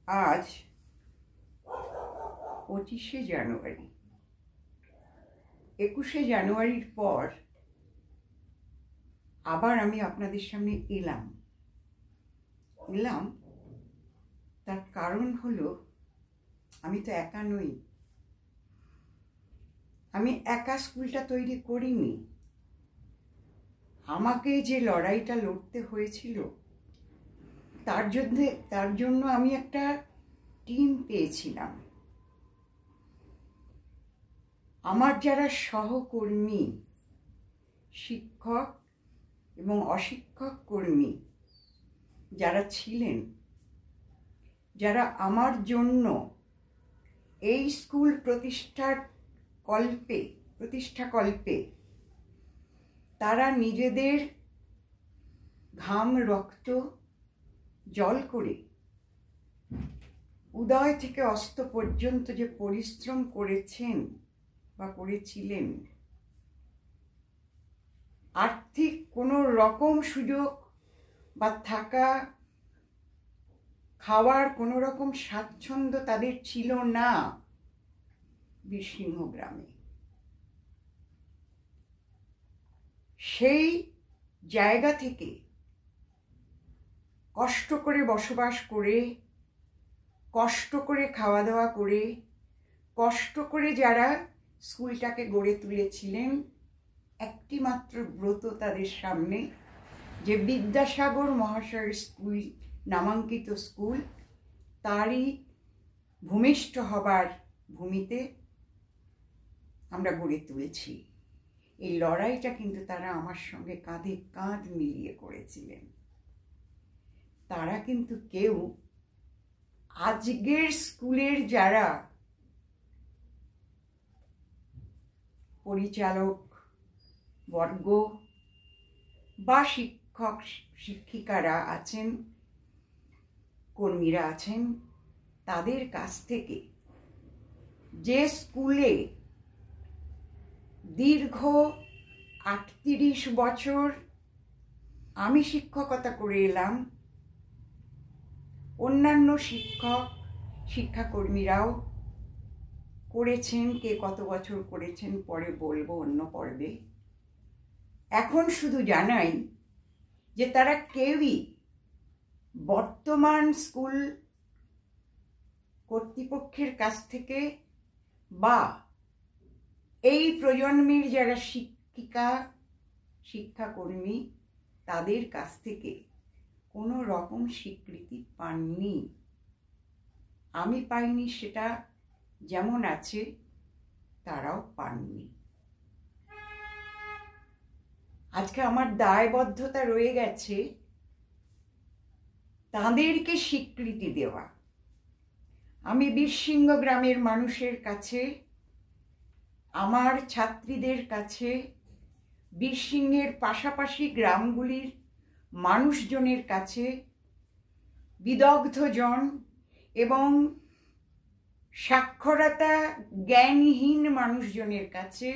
আজ 25শে জানুয়ারি। 21শে জানুয়ারির পর আবার আমি আপনাদের সামনে এলাম। তার কারণ হলো, আমি তো একা নই। আমি একা স্কুলটা তৈরি করিনি। আমাকে যে লড়াইটা লড়তে হয়েছিল, তার জন্য আমি একটা টিম পেয়েছিলাম। আমার যারা সহকর্মী, শিক্ষক এবং অশিক্ষক কর্মী যারা ছিলেন, যারা আমার জন্য এই স্কুল প্রতিষ্ঠাকল্পে তারা নিজেদের ঘাম রক্ত জল করে উদয় থেকে অস্ত পর্যন্ত যে পরিশ্রম করেছেন বা করেছিলেন, আর্থিক কোনো রকম সুযোগ বা থাকা খাওয়ার কোনো রকম স্বাচ্ছন্দ্য তাদের ছিল না বীরসিংহ গ্রামে। সেই জায়গা থেকে কষ্ট করে বসবাস করে, কষ্ট করে খাওয়া দাওয়া করে, কষ্ট করে যারা স্কুলটাকে গড়ে তুলেছিলেন, একটি মাত্র ব্রত তাদের সামনে, যে বিদ্যাসাগর মহাশয়ের স্কুল, নামাঙ্কিত স্কুল, তারই ভূমিষ্ঠ হবার ভূমিতে আমরা গড়ে তুলেছি। এই লড়াইটা কিন্তু তারা আমার সঙ্গে কাঁধে কাঁধ মিলিয়ে করেছিলেন। তারা কিন্তু কেউ আজকের স্কুলের যারা পরিচালক বর্গ বা শিক্ষক শিক্ষিকারা আছেন, কর্মীরা আছেন, তাদের কাছ থেকে যে স্কুলে দীর্ঘ 38 বছর আমি শিক্ষকতা করে এলাম, অন্যান্য শিক্ষাকর্মীরাও করেছেন। কে কত বছর করেছেন পরে বলবো অন্য পর্বে। এখন শুধু জানাই যে তারা কেউই বর্তমান স্কুল কর্তৃপক্ষের কাছ থেকে বা এই প্রজন্মের যারা শিক্ষাকর্মী তাদের কাছ থেকে কোনো রকম স্বীকৃতি পাননি। আমি পাইনি, সেটা যেমন আছে তারাও পাননি। আজকে আমার দায়বদ্ধতা রয়ে গেছে তাদেরকে স্বীকৃতি দেওয়া। আমি বীরসিংহ গ্রামের মানুষের কাছে, আমার ছাত্রীদের কাছে, বীরসিংহের পাশাপাশি গ্রামগুলির মানুষজনের কাছে, বিদগ্ধজন এবং সাক্ষরতা জ্ঞানহীন মানুষজনের কাছে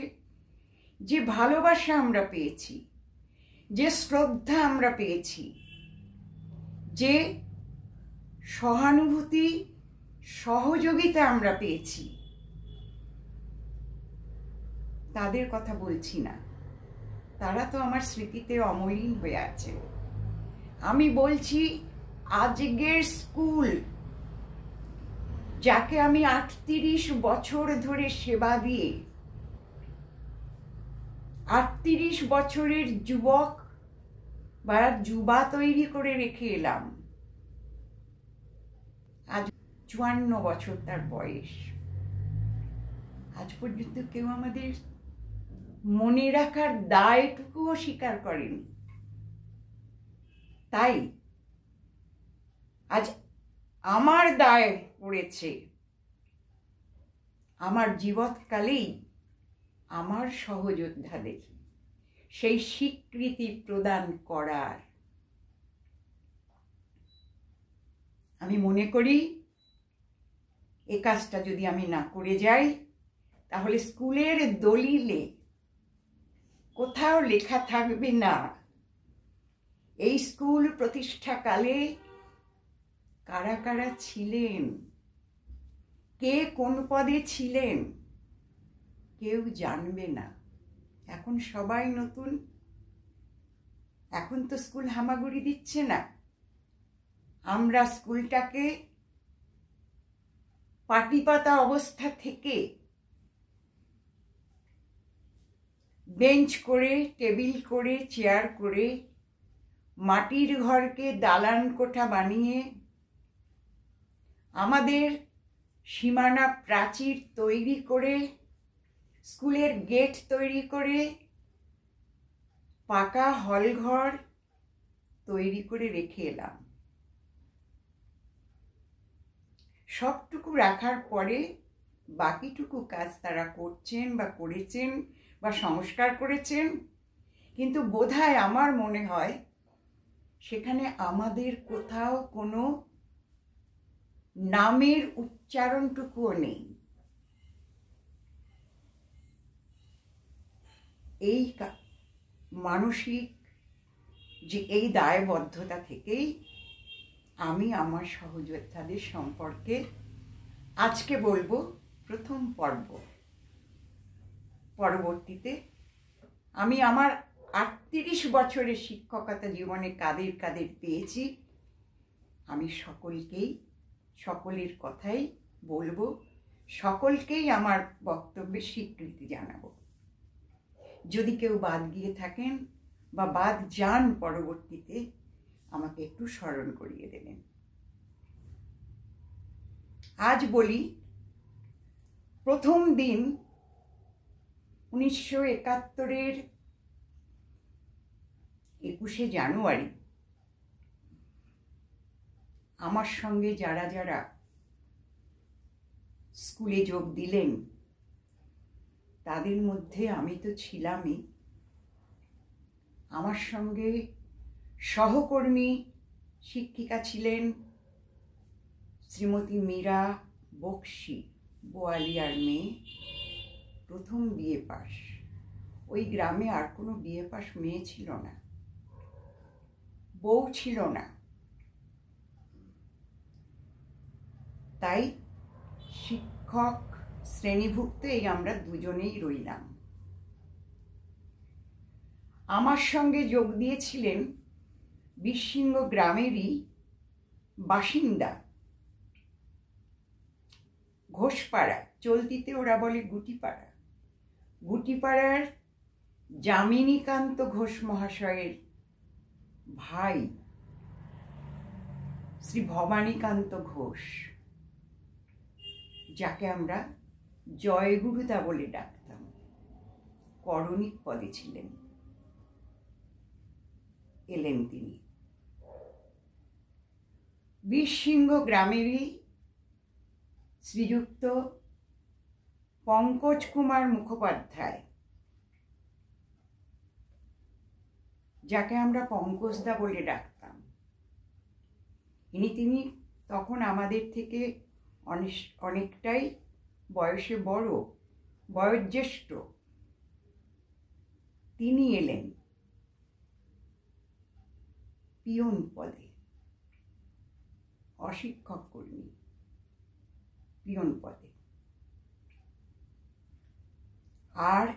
যে ভালোবাসা আমরা পেয়েছি, যে শ্রদ্ধা আমরা পেয়েছি, যে সহানুভূতি সহযোগিতা আমরা পেয়েছি, তাদের কথা বলছি না। তারা তো আমার স্মৃতিতে অমলিন হয়ে আছে। আমি বলছি আজকের স্কুল, যাকে আমি 38 বছর ধরে সেবা দিয়ে 38 বছরের যুবক বা যুবা তৈরি করে রেখে এলাম। আজ 54 বছর তার বয়স। আজ পর্যন্ত কেউ আমাদের মনে রাখার দায়টুকুও স্বীকার করেনি। তাই আজ আমার দায় পড়েছে আমার জীবৎকালেই আমার সহযোদ্ধাদের সেই স্বীকৃতি প্রদান করার। আমি মনে করি এ কাজটা যদি আমি না করে যাই, তাহলে স্কুলের দলিলে কোথাও লেখা থাকবে না এই স্কুল প্রতিষ্ঠাকালে কারা কারা ছিলেন, কে কোন পদে ছিলেন, কেউ জানবে না। এখন সবাই নতুন, এখন তো স্কুল হামাগুড়ি দিচ্ছে না। আমরা স্কুলটাকে পাটিপাতা অবস্থা থেকে বেঞ্চ করে, টেবিল করে, চেয়ার করে, মাটির ঘরকে দালান কোঠা বানিয়ে, আমাদের সীমানা প্রাচীর তৈরি করে, স্কুলের গেট তৈরি করে, পাকা হলঘর তৈরি করে রেখে এলাম। সবটুকু রাখার পরে বাকিটুকু কাজ তারা করছেন বা করেছেন বা সংস্কার করেছেন, কিন্তু বোধহয় আমার মনে হয় সেখানে আমাদের কোথাও কোনো নামের উচ্চারণটুকুও নেই। এই মানসিক যে এই দায়বদ্ধতা থেকেই আমি আমার সহযোদ্ধাদের সম্পর্কে আজকে বলবো প্রথম পর্ব। পরবর্তীতে আমি আমার 38 বছরের শিক্ষকতা জীবনে কাদের কাদের পেয়েছি আমি সকলের কথাই বলবো, সকলকেই আমার বক্তব্যের স্বীকৃতি জানাবো। যদি কেউ বাদ গিয়ে থাকেন বা বাদ যান পরবর্তীতে আমাকে একটু স্মরণ করিয়ে দেবেন। আজ বলি প্রথম দিন 1971-এর 21শে জানুয়ারি আমার সঙ্গে যারা যারা স্কুলে যোগ দিলেন তাদের মধ্যে আমি তো ছিলামই, আমার সঙ্গে সহকর্মী শিক্ষিকা ছিলেন শ্রীমতী মীরা বক্সি, বোয়ালিয়ার মেয়ে, প্রথম বিএ পাস। ওই গ্রামে আর কোনো বিএ পাস মেয়ে ছিল না, বউ ছিল না, তাই শিক্ষক শ্রেণীভুক্ত এই আমরা দুজনেই রইলাম। আমার সঙ্গে যোগ দিয়েছিলেন বিশৃঙ্গ গ্রামেরই বাসিন্দা, ঘোষপাড়া, চলতিতে ওরা বলে গুটিপাড়া, গুটিপাড়ার যামিনীকান্ত ঘোষ মহাশয়ের ভাই শ্রী ভবানীকান্ত ঘোষ, যাকে আমরা জয়গুরুদা বলে ডাকতাম, করণিক পদে ছিলেন, এলেন তিনি। বিশৃঙ্গ গ্রামেরই শ্রীযুক্ত পঙ্কজ কুমার মুখোপাধ্যায়, যাকে আমরা পঙ্কজদা বলে ডাকতাম, তিনি তখন আমাদের থেকে অনেকটাই বয়সে বড়, বয়োজ্যেষ্ঠ। তিনি এলেন পিয়ন পদে, অশিক্ষক কর্মী, পিয়ন পদে। আর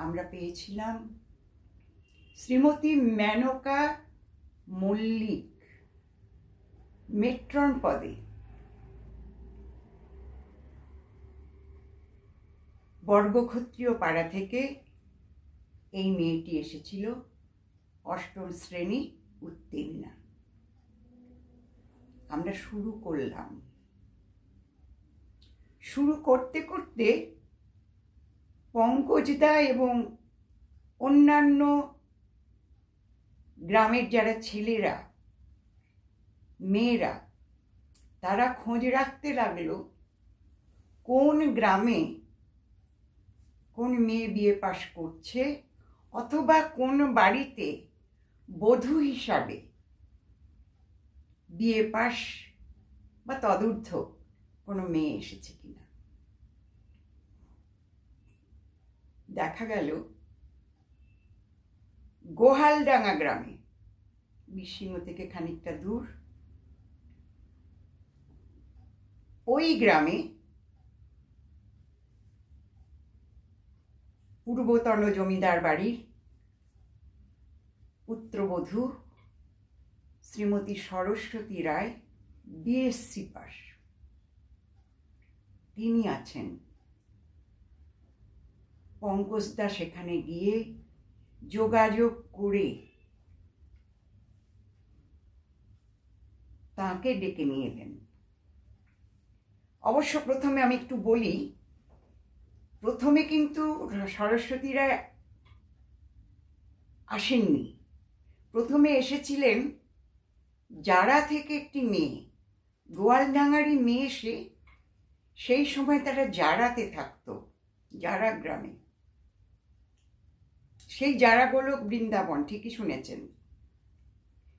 আমরা পেয়েছিলাম শ্রীমতী মেনকা মল্লিক, মেট্রন পদে। বর্গক্ষত্রিয় পাড়া থেকে এই মেয়েটি এসেছিল, 8ম শ্রেণী উত্তীর্ণা। আমরা শুরু করলাম। শুরু করতে করতে পঙ্কজদা এবং অন্যান্য গ্রামের যারা ছেলেরা, মেয়েরা, তারা খোঁজ রাখতে লাগলো কোন গ্রামে কোন মেয়ে বিএ পাশ করছে, অথবা কোন বাড়িতে বধূ হিসাবে বিএ পাশ বা তদূর্ধ্ব কোনো মেয়ে এসেছে কিনা। দেখা গেল গোহালডাঙ্গা গ্রামে, বিশৃঙ্গ থেকে খানিকটা দূর, ওই গ্রামে পূর্বতন জমিদার বাড়ির পুত্রবধূ শ্রীমতী সরস্বতী রায় বিএসসি পাস, তিনি আছেন। পঙ্কজদা সেখানে গিয়ে যোগাযোগ করে তাকে ডেকে নিয়ে এলেন। অবশ্য প্রথমে আমি একটু বলি, প্রথমে কিন্তু সরস্বতী রায় আসেননি। প্রথমে এসেছিলেন জারা থেকে একটি মেয়ে, গোয়ালডাঙ্গারি মেয়ে। সেই সময় তারা জারাতে থাকতো, জারা গ্রামে। সেই জারা গোলক বৃন্দাবন, ঠিকই শুনেছেন,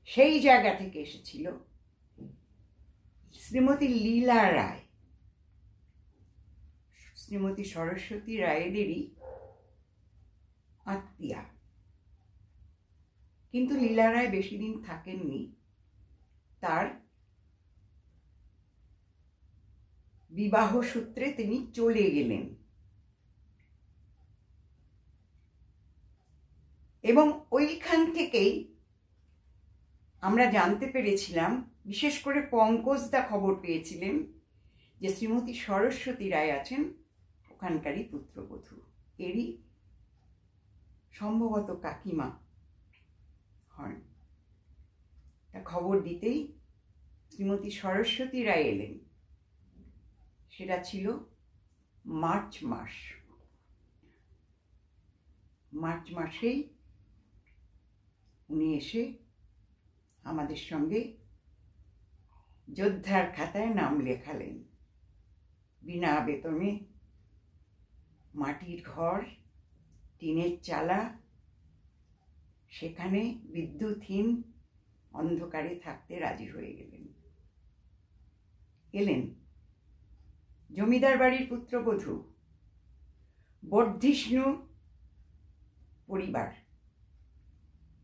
সেই জায়গা থেকে এসেছিল শ্রীমতী লীলা রায়, শ্রীমতী সরস্বতী রায়েদেরই আত্মীয়া। কিন্তু লীলা রায় বেশি দিন থাকেননি, তার বিবাহ সূত্রে তিনি চলে গেলেন। এবং ওইখান থেকেই আমরা জানতে পেরেছিলাম, বিশেষ করে পঙ্কজদা খবর পেয়েছিলেন যে শ্রীমতী সরস্বতী রায় আছেন ওখানকারই পুত্রবধূ, এরই সম্ভবত কাকিমা হন। তা খবর দিতেই শ্রীমতী সরস্বতী রায় এলেন। সেটা ছিল মার্চ মাস। মার্চ মাসেই উনি এসে আমাদের সঙ্গে যোদ্ধার খাতায় নাম লেখালেন। বিনা বেতনে মাটির ঘর, টিনের চালা, সেখানে বিদ্যুৎহীন অন্ধকারে থাকতে রাজি হয়ে এলেন। জমিদার বাড়ির পুত্রবধূ, বর্ধিষ্ণু পরিবার,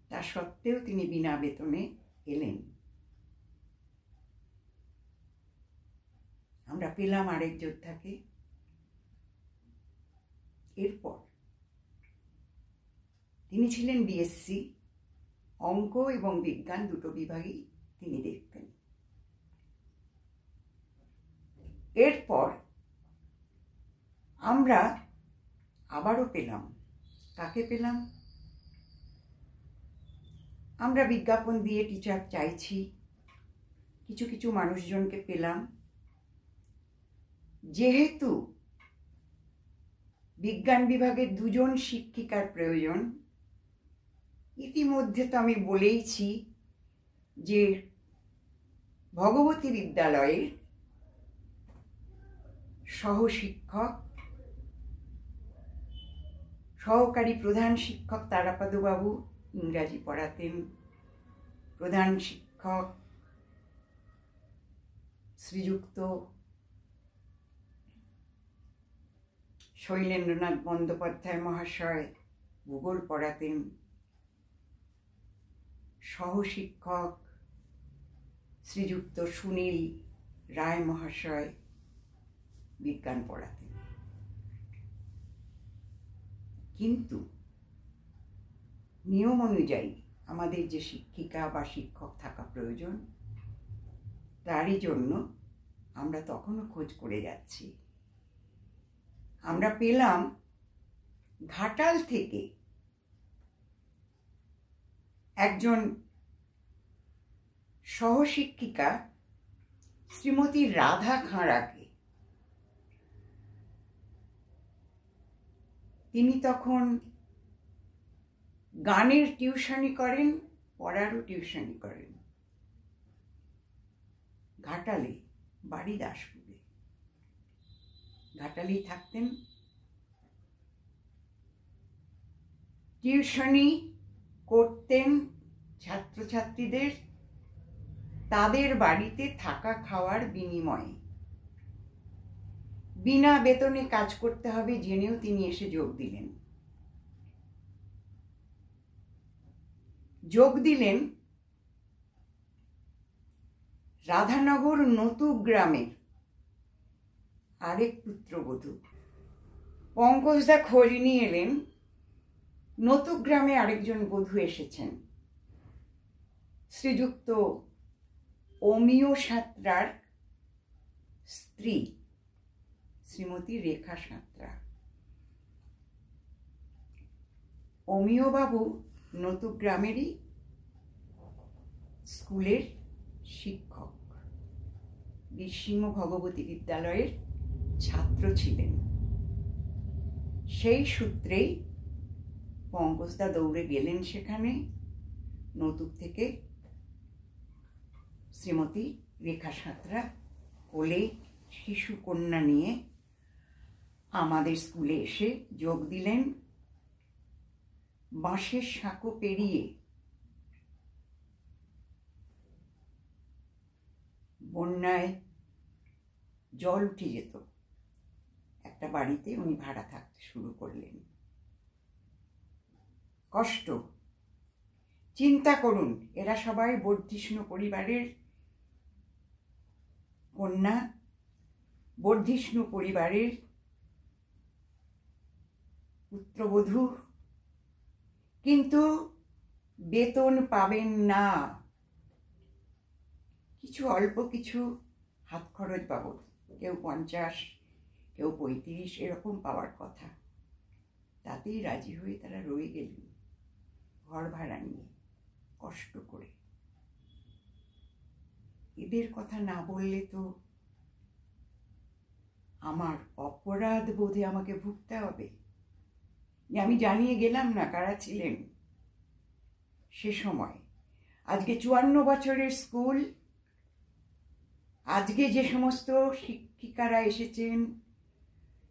তা সত্ত্বেও তিনি বিনা বেতনে এলেন। আমরা পেলাম আরেক যোদ্ধাকে। এরপর তিনি ছিলেন বিএসসি, অঙ্ক এবং বিজ্ঞান দুটো বিভাগই তিনি দেখতেন। এরপর আমরা আবারও পেলাম। কাকে পেলাম? আমরা বিজ্ঞাপন দিয়ে টিচার চাইছি, কিছু কিছু মানুষজনকে পেলাম। যেহেতু বিজ্ঞান বিভাগে 2জন শিক্ষিকার প্রয়োজন, ইতিমধ্যে তো আমি বলেইছি যে ভগবতী বিদ্যালয়ের সহশিক্ষক, সহকারী প্রধান শিক্ষক তারাপদবাবু ইংরাজি পড়াতেন। প্রধান শিক্ষক শ্রীযুক্ত শৈলেন্দ্রনাথ বন্দ্যোপাধ্যায় মহাশয় ভূগোল পড়াতেন। সহশিক্ষক শ্রীযুক্ত সুনীল রায় মহাশয় বিজ্ঞান পড়াতেন। কিন্তু নিয়ম অনুযায়ী আমাদের যে শিক্ষিকা বা শিক্ষক থাকা প্রয়োজন, তারই জন্য আমরা তখনও খোঁজ করে যাচ্ছি। আমরা পেলাম ঘাটাল থেকে একজন সহশিক্ষিকা শ্রীমতী রাধা খাঁড়াকে। তিনি তখন গানের টিউশনি করেন, পড়ারও টিউশনি করেন। ঘাটালে, বাড়ি দাসপুরে, ঘাটালেই থাকতেন। টিউশনি করতেন ছাত্রছাত্রীদের, তাদের বাড়িতে থাকা খাওয়ার বিনিময়ে। বিনা বেতনে কাজ করতে হবে জেনেও তিনি এসে যোগ দিলেন রাধানগর নতুন গ্রামের আরেক পুত্রবধূ। পঙ্কজদা খোঁজ নিয়ে এলেন নতুগ্রামে আরেকজন বধূ এসেছেন, শ্রীযুক্ত অমিয় সাঁতরার স্ত্রী শ্রীমতী রেখা সাঁতরা। অমিয়বাবু নতুগ্রামেরই স্কুলের শিক্ষক, বীরসিংহ ভগবতী বিদ্যালয়ের ছাত্র ছিলেন। সেই সূত্রেই পঙ্কজদা দৌড়ে গেলেন সেখানে। নতুক থেকে শ্রীমতী রেখা সাঁতরা কোলে শিশু কন্যা নিয়ে আমাদের স্কুলে এসে যোগ দিলেন। বাঁশের সাঁকো পেরিয়ে বন্যায় জল উঠে যেত একটা বাড়িতে উনি ভাড়া থাকতে শুরু করলেন। কষ্ট, চিন্তা করুন, এরা সবাই বর্ধিষ্ণু পরিবারের কন্যা, বর্ধিষ্ণু পরিবারের পুত্রবধূ, কিন্তু বেতন পাবেন না। কিছু অল্প কিছু হাত খরচ বাবদ, কেউ 50, কেউ 35 এরকম পাওয়ার কথা। তাতেই রাজি হয়ে তারা রয়ে গেলেন ঘর ভাড়া নিয়ে, কষ্ট করে। এদের কথা না বললে তো আমার অপরাধ বোধে আমাকে ভুগতে হবে, যে আমি জানিয়ে গেলাম না কারা ছিলেন সে সময়। আজকে 54 বছরের স্কুল, আজকে যে সমস্ত শিক্ষিকারা এসেছেন,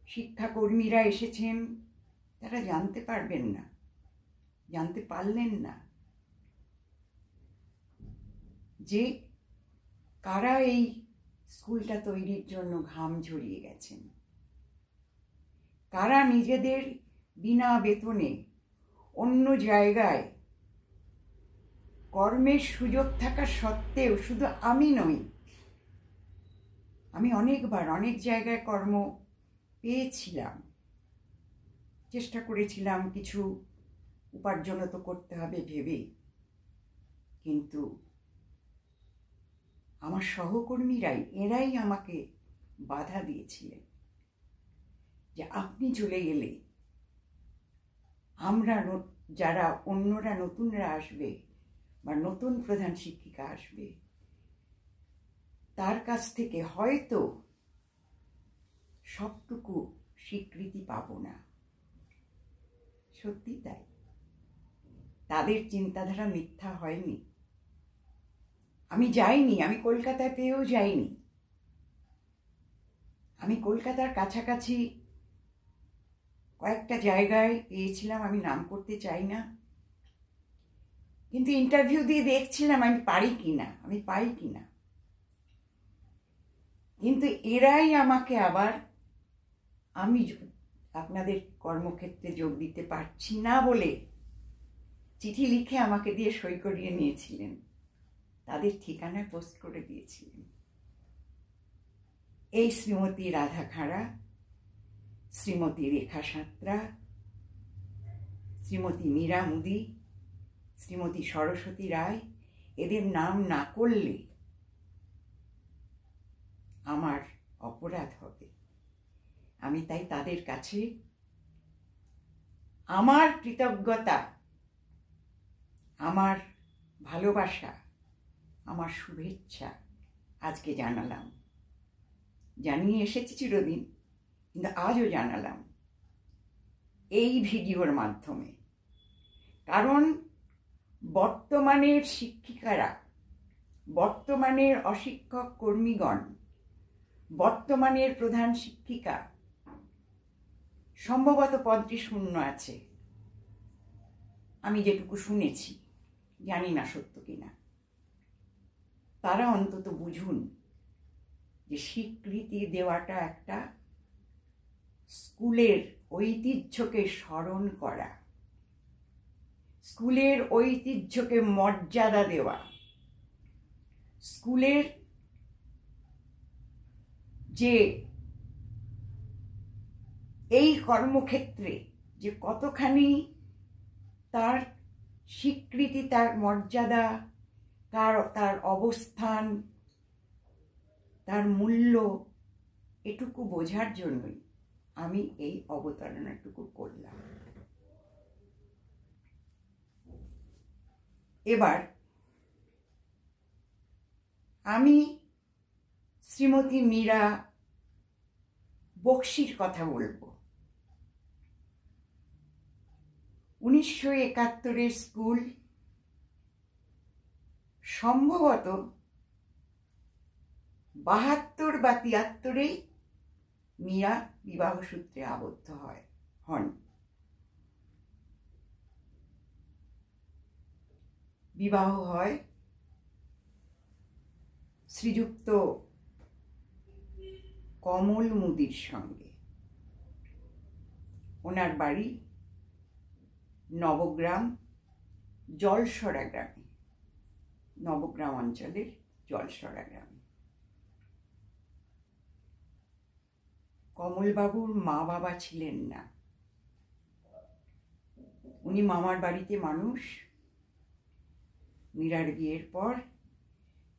শিক্ষাকর্মীরা এসেছেন, তারা জানতে পারবেন না, জানতে পারলেন না যে কারা এই স্কুলটা তৈরির জন্য ঘাম ঝরিয়ে গেছেন, কারা নিজেদের বিনা বেতনে অন্য জায়গায় কর্মের সুযোগ থাকা সত্ত্বেও, শুধু আমি নই, আমি অনেকবার অনেক জায়গায় কর্ম পেয়েছিলাম, চেষ্টা করেছিলাম কিছু উপার্জন তো করতে হবে ভেবে, কিন্তু আমার সহকর্মীরাই, এরাই আমাকে বাধা দিয়েছিলেন যে আপনি চলে গেলে আমরা, যারা অন্যরা নতুনরা আসবে বা নতুন প্রধান শিক্ষিকা আসবে, তার কাছ থেকে হয়তো সবটুকু স্বীকৃতি পাব না। সত্যি তাই, তাদের চিন্তাধারা মিথ্যা হয়নি। আমি যাইনি, আমি কলকাতায় পেয়েও যাইনি। আমি কলকাতার কাছাকাছি কয়েকটা জায়গায় পেয়েছিলাম, আমি নাম করতে চাই না, কিন্তু ইন্টারভিউ দিয়ে দেখছিলাম আমি পারি কিনা, আমি পাই কিনা। কিন্তু এরাই আমাকে আবার, আমি আপনাদের কর্মক্ষেত্রে যোগ দিতে পারছি না বলে চিঠি লিখে আমাকে দিয়ে সই করিয়ে নিয়েছিলেন, তাদের ঠিকানায় পোস্ট করে দিয়েছিলেন। এই শ্রীমতী রাধা খাঁড়া, শ্রীমতী রেখা সাঁতরা, শ্রীমতী মীরা মুদি, শ্রীমতী সরস্বতী রায়, এদের নাম না করলে আমার অপরাধ হবে। আমি তাই তাদের কাছে আমার কৃতজ্ঞতা, আমার ভালোবাসা, আমার শুভেচ্ছা আজকে জানালাম। জানিয়ে এসেছি চিরদিন, কিন্তু আজও জানালাম এই ভিডিওর মাধ্যমে। কারণ বর্তমানের শিক্ষিকারা, বর্তমানের অশিক্ষক কর্মীগণ, বর্তমানের প্রধান শিক্ষিকা, সম্ভবত পদটি শূন্য আছে, আমি যেটুকু শুনেছি, জানি না সত্য কিনা। তারা অন্তত বুঝুন যে স্বীকৃতি দেওয়াটা একটা স্কুলের ঐতিহ্যকে স্মরণ করা, স্কুলের ঐতিহ্যকে মর্যাদা দেওয়া, স্কুলের যে এই কর্মক্ষেত্রে যে কতখানি তার স্বীকৃতি, তার মর্যাদা, তার অবস্থান, তার মূল্য, এটুকু বোঝার জন্যই আমি এই অবতারণাটুকু করলাম। এবার আমি শ্রীমতী মীরা বক্সির কথা বলবো। 1971 স্কুল, সম্ভবত 72 বা 73 মীরা বিবাহ সূত্রে আবদ্ধ হন। বিবাহ হয় শ্রীযুক্ত কমল মুদির সঙ্গে। ওনার বাড়ি নবগ্রাম জলসরা গ্রামে, নবগ্রাম অঞ্চলের জলসরা গ্রামে। কমলবাবুর মা বাবা ছিলেন না, উনি মামার বাড়িতে মানুষ। মীরার বিয়ের পর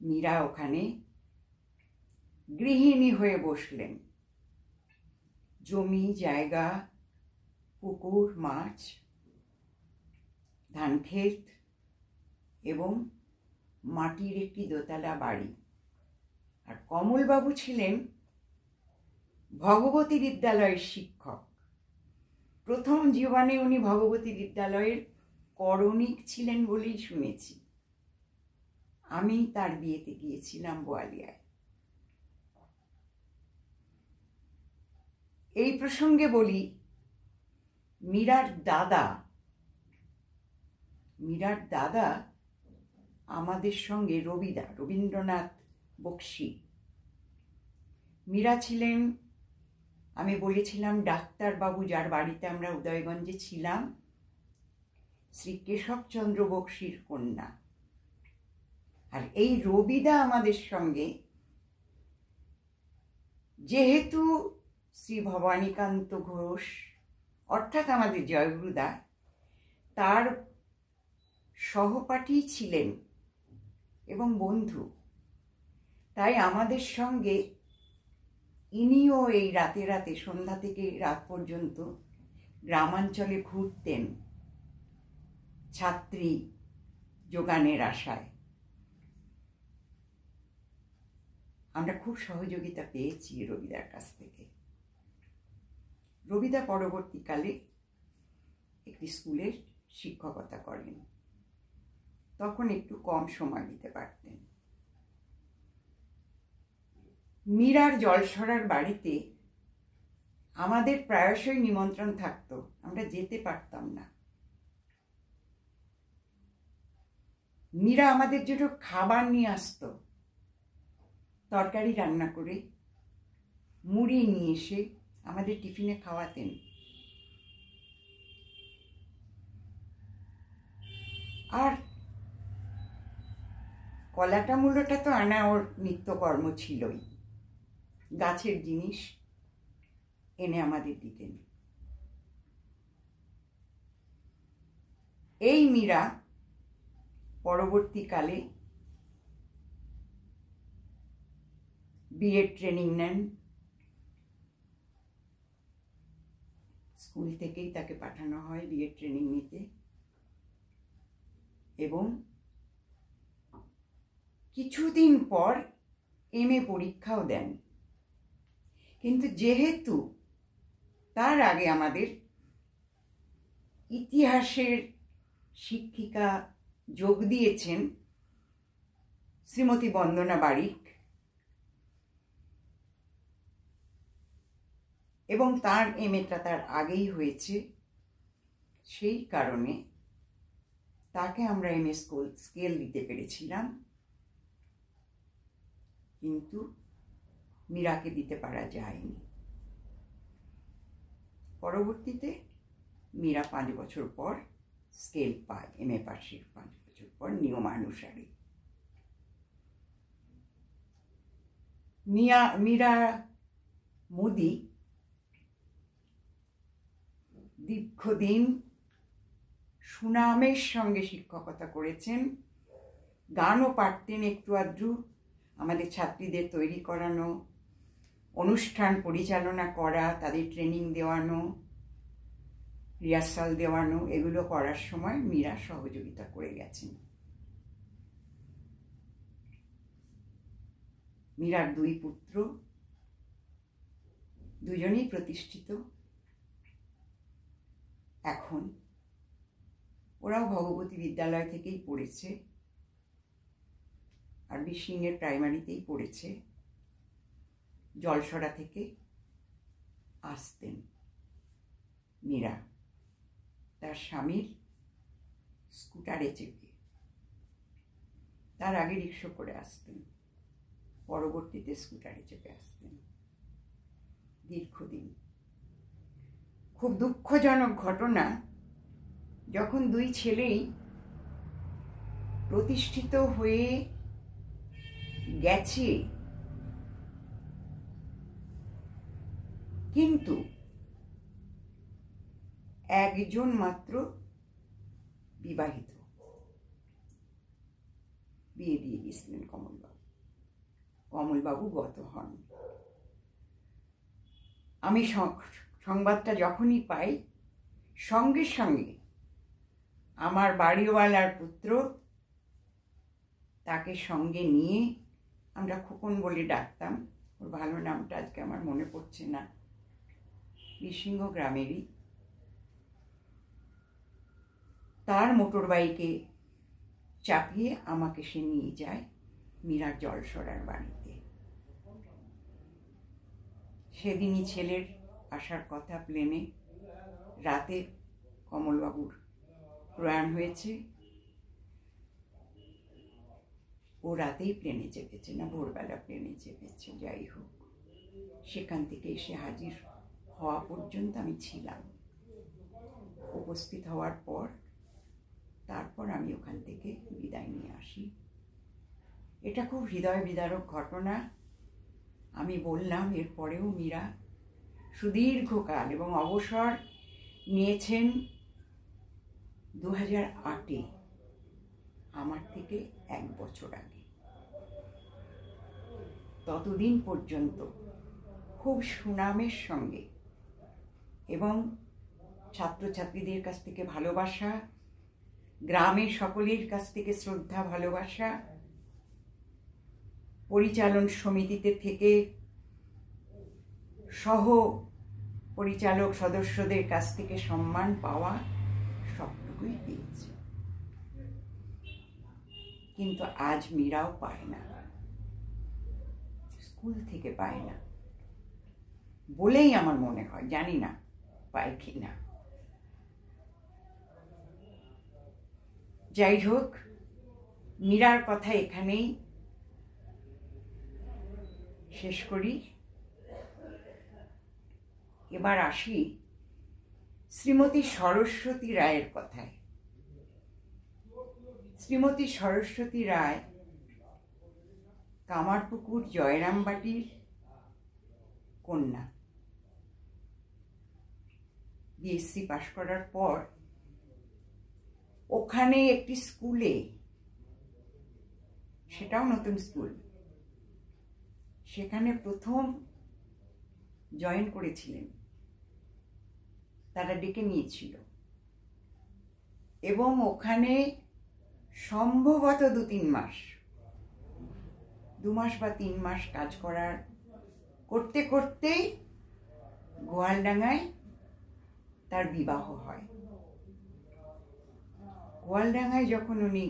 মীরা ওখানে গৃহিণী হয়ে বসলেন। জমি জায়গা, পুকুর, মাছ, ধানক্ষেত এবং মাটির একটি দোতলা বাড়ি। আর কমলবাবু ছিলেন ভগবতী বিদ্যালয়ের শিক্ষক। প্রথম জীবনে উনি ভগবতী বিদ্যালয়ের করণিক ছিলেন বলেই শুনেছি। আমি তার বিয়েতে গিয়েছিলাম বোয়ালিয়ায়। এই প্রসঙ্গে বলি, মীরার দাদা আমাদের সঙ্গে রবীন্দ্রনাথ বক্সী। মীরা ছিলেন, আমি বলেছিলাম, ডাক্তারবাবু যার বাড়িতে আমরা উদয়গঞ্জে ছিলাম, শ্রী কেশবচন্দ্র বক্সীর কন্যা। আর এই রবিদা আমাদের সঙ্গে, যেহেতু শ্রী ভবানীকান্ত ঘোষ অর্থাৎ আমাদের জয়গুরুদা তার সহপাঠী ছিলেন এবং বন্ধু, তাই আমাদের সঙ্গে ইনিও এই রাতে সন্ধ্যা থেকে রাত পর্যন্ত গ্রামাঞ্চলে ঘুরতেন ছাত্রী যোগানের আশায়। আমরা খুব সহযোগিতা পেয়েছি রবিদার কাছ থেকে। রবিদা পরবর্তীকালে একটি স্কুলের শিক্ষকতা করেন, তখন একটু কম সময় দিতে পারতেন। মীরার জলসরার বাড়িতে আমাদের প্রায়শই নিমন্ত্রণ থাকতো, আমরা যেতে পারতাম না। মীরা আমাদের জন্য খাবার নিয়ে আসতো, তরকারি রান্না করে মুড়ি নিয়ে এসে আমাদের টিফিনে খাওয়াতেন। আর কলাটা মূলটা তো আনা ওর নিত্যকর্ম ছিলই, গাছের জিনিস এনে আমাদের দিতেন। এই মীরা পরবর্তীকালে বিএড ট্রেনিং নেন, স্কুল থেকেই তাকে পাঠানো হয় বিএড ট্রেনিং নিতে, এবং কিছুদিন পর এমএ পরীক্ষাও দেন। কিন্তু যেহেতু তার আগে আমাদের ইতিহাসের শিক্ষিকা যোগ দিয়েছেন শ্রীমতী বন্দনা বারিক, এবং তার এমএটা তার আগেই হয়েছে, সেই কারণে তাকে আমরা এমএ স্কেল দিতে পেরেছিলাম, কিন্তু মীরাকে দিতে পারা যায়নি। পরবর্তীতে মীরা 5 বছর পর স্কেল পায়, এমএ পাশের 5 বছর পর নিয়মানুসারে। মীরা মোদি দীর্ঘদিন সুনামের সঙ্গে শিক্ষকতা করেছেন, গানও পারতেন একটু আধটু। আমাদের ছাত্রীদের তৈরি করানো, অনুষ্ঠান পরিচালনা করা, তাদের ট্রেনিং দেওয়ানো, রিহার্সাল দেওয়ানো, এগুলো করার সময় মীরা সহযোগিতা করে গেছেন। মীরার দুই পুত্র, দুজনেই প্রতিষ্ঠিত। এখন ওরাও ভগবতী বিদ্যালয় থেকেই পড়েছে, আর বিশিংয়ের প্রাইমারিতেই পড়েছে। জলসরা থেকে আসতেন মীরা তার স্বামীর স্কুটারে চেপে, তার আগে রিক্সা করে আসতেন, পরবর্তীতে স্কুটারে চেপে আসতেন দীর্ঘদিন। খুব দুঃখজনক ঘটনা, যখন দুই ছেলেই প্রতিষ্ঠিত হয়ে গেছে, কিন্তু একজন মাত্র বিবাহিত, বিয়ে দিয়ে গেছিলেন কমলবাবু। কমলবাবু গত হন। আমি সংবাদটা যখনই পাই, সঙ্গে সঙ্গে আমার বাড়িওয়ালার পুত্র তাকে সঙ্গে নিয়ে, আমরা খোকন বলে ডাকতাম, ওর ভালো নামটা আজকে আমার মনে পড়ছে না, বিশিংহ গ্রামেরই, তার মোটর বাইকে চাপিয়ে আমাকে সে নিয়ে যায় মীরার জলসরার বাড়িতে। সেদিনই ছেলের আসার কথা প্লেনে, রাতে কমলবাবুর প্রয়াণ হয়েছে। ও রাতেই প্লেনে চেপেছে, না ভোরবেলা প্লেনে চেপেছে। যাই হোক, সেখান থেকে এসে হাজির হওয়া পর্যন্ত আমি ছিলাম। উপস্থিত হওয়ার পর তারপর আমি ওখান থেকে বিদায় নিয়ে আসি। এটা খুব হৃদয় বিদারক ঘটনা। আমি বললাম, এরপরেও মীরা সুদীর্ঘকাল এবং অবসর নিয়েছেন 2008-এ, আমার থেকে 1 বছর আগে। ততদিন পর্যন্ত খুব সুনামের সঙ্গে এবং ছাত্রছাত্রীদের কাছ থেকে ভালোবাসা, গ্রামের সকলের কাছ থেকে শ্রদ্ধা ভালোবাসা, পরিচালন সমিতিতে থেকে সহ পরিচালক সদস্যদের কাছ থেকে সম্মান পাওয়া, সবটুকুই পেয়েছে। কিন্তু আজ মীরাও পায় না, স্কুল থেকে পায় না বলেই আমার মনে হয়, জানি না পায় কি না। যাই হোক, মীরার কথা এখানেই শেষ করি। এবার আসি শ্রীমতী সরস্বতী রায়ের কথায়। শ্রীমতী সরস্বতী রায় কামারপুকুর জয়রামবাটির কন্যা। বিএসসি পাশ করার পর ওখানে একটি স্কুলে, সেটাও নতুন স্কুল, সেখানে প্রথম জয়েন করেছিলেন, তারা ডেকে নিয়েছিল এবং ওখানে সম্ভবত 2-3 মাস, 2 মাস বা 3 মাস কাজ করতে করতেই গোয়ালডাঙ্গায় তার বিবাহ হয়। গোয়ালডাঙ্গায় যখন উনি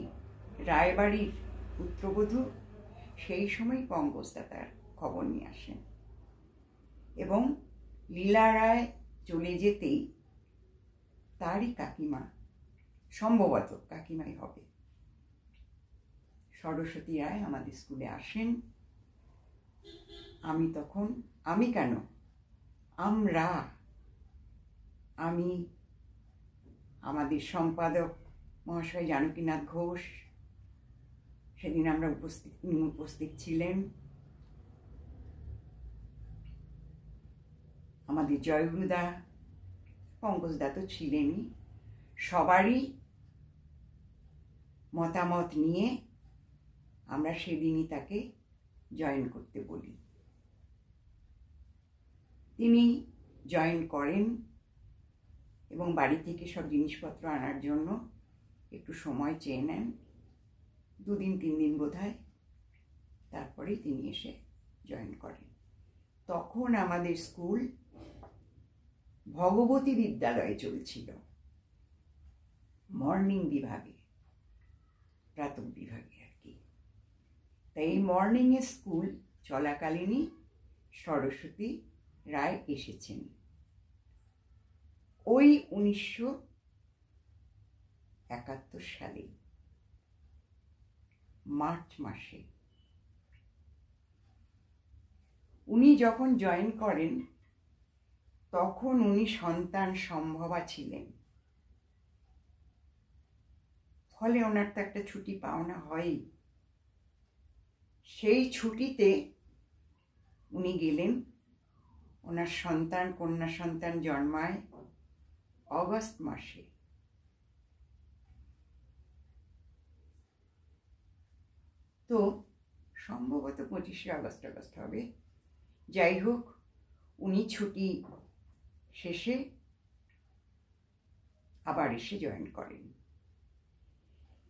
রায়বাড়ির পুত্রবধূ, সেই সময় পঙ্কজদা তার খবর নিয়ে আসেন এবং লীলা রায় চলে যেতেই তারই কাকিমা, সম্ভবত কাকিমাই হবে, সরস্বতী রায় আমাদের স্কুলে আসেন। আমি তখন, আমি কেন, আমরা, আমি, আমাদের সম্পাদক মহাশয় জানকীনাথ ঘোষ, সেদিন আমরা উপস্থিত ছিলেন, আমাদের জয়গুরুদা, পঙ্কজদা তো ছিলেনই, সবারই মতামত নিয়ে আমরা সেদিনই তাকে জয়েন করতে বলি। তিনি জয়েন করেন এবং বাড়ি থেকে সব জিনিসপত্র আনার জন্য একটু সময় চেয়ে নেন, 2 দিন 3 দিন বোধহয়, তারপরেই তিনি এসে জয়েন করেন। তখন আমাদের স্কুল ভগবতী বিদ্যালয়ে চলছিল, মর্নিং বিভাগে, প্রাতঃ বিভাগে আর কি। তাই এই মর্নিংয়ে স্কুল চলাকালীনই সরস্বতী রায় এসেছেন ওই 1971 সালে মার্চ মাসে। উনি যখন জয়েন করেন তখন উনি সন্তান সম্ভবা ছিলেন, ফলে ওনার তো একটা ছুটি পাওনা হয়ই। সেই ছুটিতে উনি গেলেন। ওনার সন্তান, কন্যা সন্তান জন্মায় অগস্ট মাসে। তো সম্ভবত 25শে আগস্ট হবে। যাই হোক, উনি ছুটি শেষে আবার এসে জয়েন করেন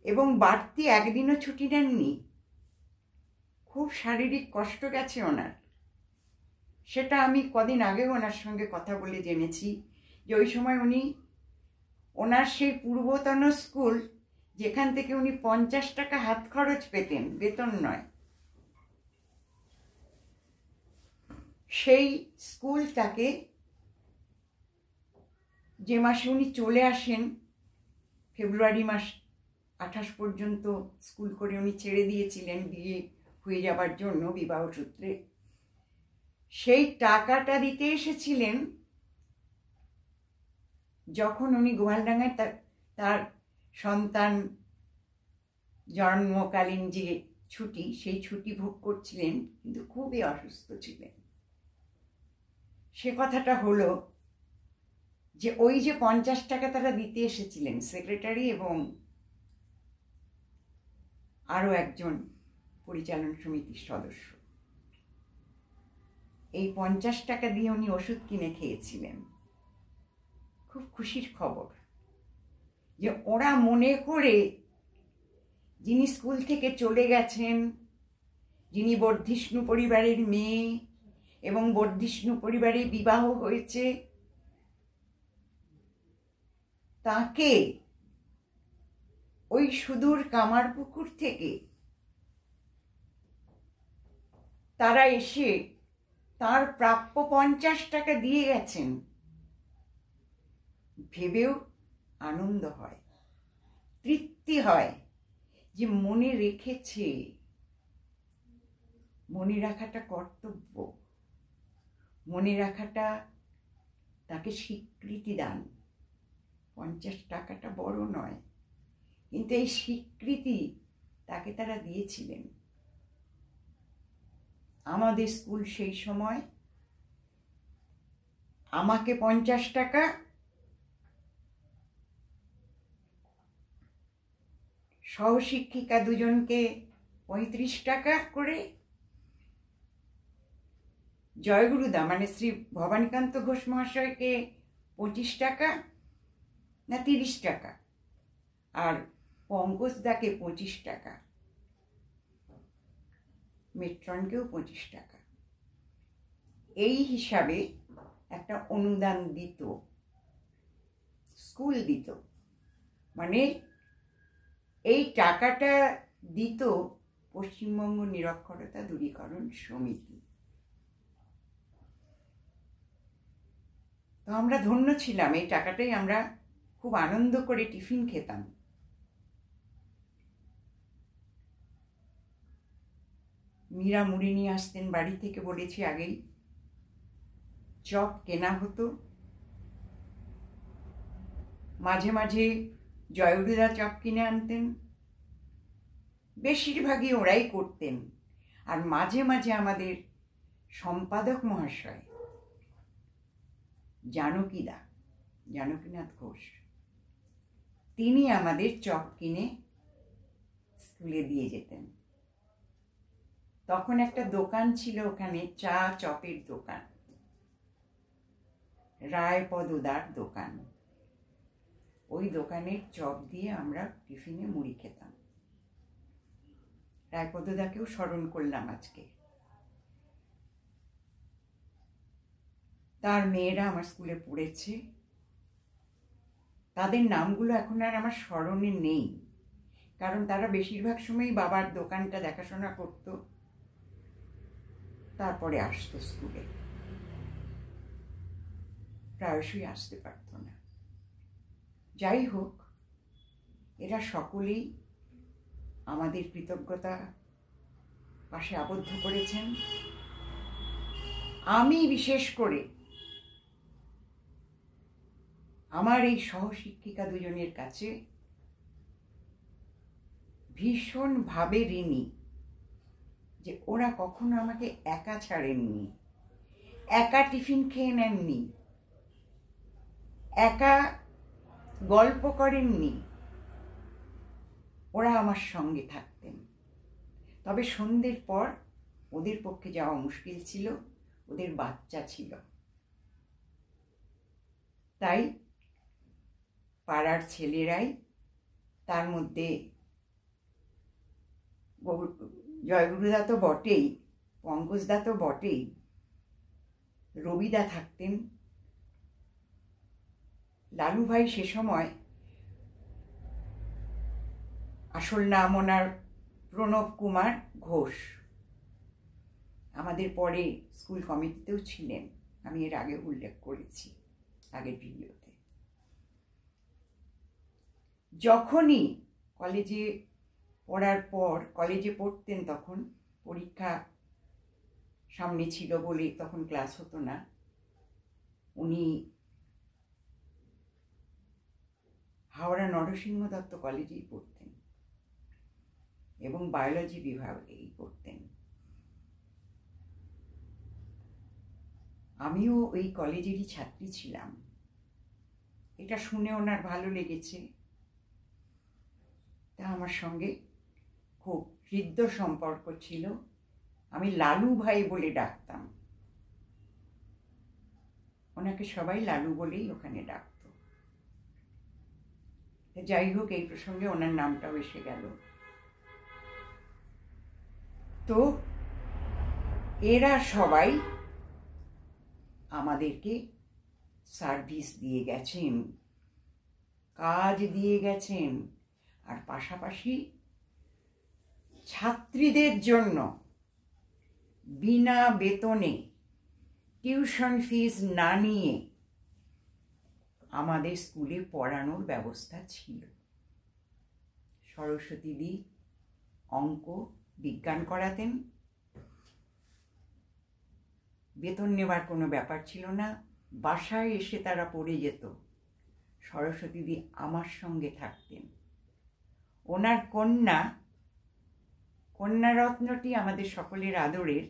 এবং বাড়তি একদিনও ছুটি নেননি। খুব শারীরিক কষ্ট গেছে ওনার, সেটা আমি কদিন আগে ওনার সঙ্গে কথা বলে জেনেছি যে ওই সময় উনি ওনার সেই পূর্বতন স্কুল, যেখান থেকে উনি 50 টাকা হাত খরচ পেতেন, বেতন নয়, সেই স্কুলটাকে যে মাসে উনি চলে আসেন, ফেব্রুয়ারি মাস 28 পর্যন্ত স্কুল করে উনি ছেড়ে দিয়েছিলেন বিয়ে হয়ে যাবার জন্য বিবাহ সূত্রে, সেই টাকাটা দিতে এসেছিলেন যখন উনি গোয়ালডাঙ্গায় তার সন্তান জন্মকালীন যে ছুটি, সেই ছুটি ভোগ করছিলেন, কিন্তু খুবই অসুস্থ ছিলেন। সে কথাটা হলো যে ওই যে 50 টাকা তারা দিতে এসেছিলেন, সেক্রেটারি এবং আরো একজন পরিচালন সমিতির সদস্য, এই 50 টাকা দিয়ে উনি ওষুধ কিনে খেয়েছিলেন। খুব খুশির খবর যে ওরা মনে করে যিনি স্কুল থেকে চলে গেছেন, যিনি বর্ধিষ্ণু পরিবারের মেয়ে এবং বর্ধিষ্ণু পরিবারে বিবাহ হয়েছে, তাকে ওই সুদূর কামারপুকুর থেকে তারা এসে তার প্রাপ্য 50 টাকা দিয়ে গেছেন, ভেবেও আনন্দ হয়, তৃপ্তি হয় যে মনে রেখেছে। মনে রাখাটা কর্তব্য, মনে রাখাটা তাকে স্বীকৃতি দান। 50 টাকাটা বড় নয়, কিন্তু এই স্বীকৃতি তাকে তারা দিয়েছিলেন। আমাদের স্কুল সেই সময় আমাকে 50 টাকা, সহশিক্ষিকা দুজনকে 35 টাকা করে, জয়গুরুদা মানে শ্রী ভবানীকান্ত ঘোষ মহাশয়কে 25 টাকা না 30 টাকা, আর পঙ্কজদাকে 25 টাকা, মেট্রনকেও 25 টাকা, এই হিসাবে একটা অনুদান দিত, স্কুল দিত। মানে এই টাকাটা দিত পশ্চিমবঙ্গ নিরক্ষরতা দূরীকরণ সমিতি। তো আমরা ধন্য ছিলাম, এই টাকাটাই আমরা খুব আনন্দ করে টিফিন খেতাম। মীরা মুড়ি নিয়ে আসতেন বাড়ি থেকে, বলেছি আগেই। চপ কেনা হতো, মাঝে মাঝে জয়গুরুদা চপ কিনে আনতেন, বেশিরভাগই ওরাই করতেন। আর মাঝে মাঝে আমাদের সম্পাদক মহাশয় জানকীদা জানকীনাথ ঘোষ, তিনি আমাদের চপ কিনে স্কুলে দিয়ে যেতেন। তখন একটা দোকান ছিল ওখানে, চা চপের দোকান, রায়পদদার দোকান। ওই দোকানের চপ দিয়ে আমরা টিফিনে মুড়ি খেতাম। রায়পদদাকেও স্মরণ করলাম আজকে। তার মেয়েরা আমার স্কুলে পড়েছে, তাদের নামগুলো এখন আর আমার স্মরণে নেই, কারণ তারা বেশিরভাগ সময়ই বাবার দোকানটা দেখাশোনা করত, তারপরে আসতো স্কুলে, প্রায়শই আসতে পারত না। যাই হোক, এরা সকলেই আমাদের কৃতজ্ঞতা পাশে আবদ্ধ করেছেন। আমি বিশেষ করে আমার এই সহশিক্ষিকা দুজনের কাছে ভীষণভাবে ঋণী, যে ওরা কখনো আমাকে একা ছাড়েননি, একা টিফিন খেয়ে নেননি, একা গল্প করেননি। ওরা আমার সঙ্গে থাকতেন। তবে সন্ধ্যের পর ওদের পক্ষে যাওয়া মুশকিল ছিল, ওদের বাচ্চা ছিল। তাই পাড়ার ছেলেরাই, তার মধ্যে জয়গুরুদা তো বটেই, পঙ্কজদা তো বটেই, রবিদা থাকতেন, লালু ভাই সে সময়, আসল নাম ওনার প্রণব কুমার ঘোষ, আমাদের পরে স্কুল কমিটিতেও ছিলেন, আমি এর আগে উল্লেখ করেছি আগের ভিডিওতে। যখনই কলেজে পড়ার পর, কলেজে পড়তেন তখন, পরীক্ষা সামনে ছিল বলে তখন ক্লাস হতো না, উনি হাওড়া নরসিংহ দত্ত কলেজেই পড়তেন এবং বায়োলজি বিভাগেই পড়তেন। আমিও ওই কলেজেরই ছাত্রী ছিলাম। এটা শুনে ওনার ভালো লেগেছে, তা আমার সঙ্গে খুব হৃদ্য সম্পর্ক ছিল। আমি লালু ভাই বলে ডাকতাম, ওনাকে সবাই লালু বলেই ওখানে ডাকত। যাই হোক, এই প্রসঙ্গে ওনার নামটাও এসে গেল। তো এরা সবাই আমাদেরকে সার্ভিস দিয়ে গেছেন, কাজ দিয়ে গেছেন, আর পাশাপাশি ছাত্রীদের জন্য বিনা বেতনে টিউশন ফিস না নিয়ে আমাদের স্কুলে পড়ানোর ব্যবস্থা ছিল। সরস্বতীদি অঙ্ক বিজ্ঞান করাতেন, বেতন নেবার কোনো ব্যাপার ছিল না, বাসায় এসে তারা পড়ে যেত। সরস্বতীদি আমার সঙ্গে থাকতেন। ওনার কন্যারত্নটি আমাদের সকলের আদরের,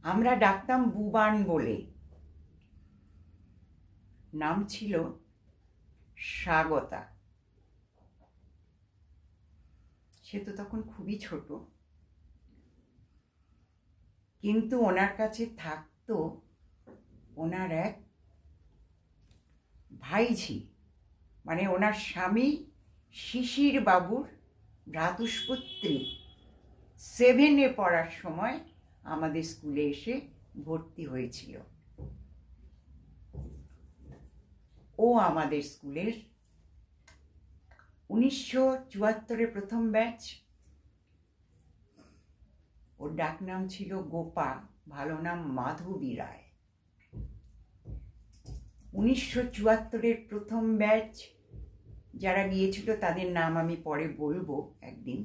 আমরা ডাকতাম বুবান বলে। নাম ছিল স্বাগতা। সে তো তখন খুবই ছোট, কিন্তু ওনার কাছে থাকতো ওনার এক ভাইঝি, মানে ওনার স্বামী শিশির বাবুর ভ্রাতুষ্পুত্রী, 7-এ পড়ার সময় আমাদের স্কুলে এসে ভর্তি হয়েছিল। ও আমাদের স্কুলের 1974-এ প্রথম ব্যাচ। ওর ডাক নাম ছিল গোপা, ভালো নাম মাধবী রায়। 1974-এর প্রথম ব্যাচ যারা গিয়েছিল তাদের নাম আমি পরে বলবো একদিন,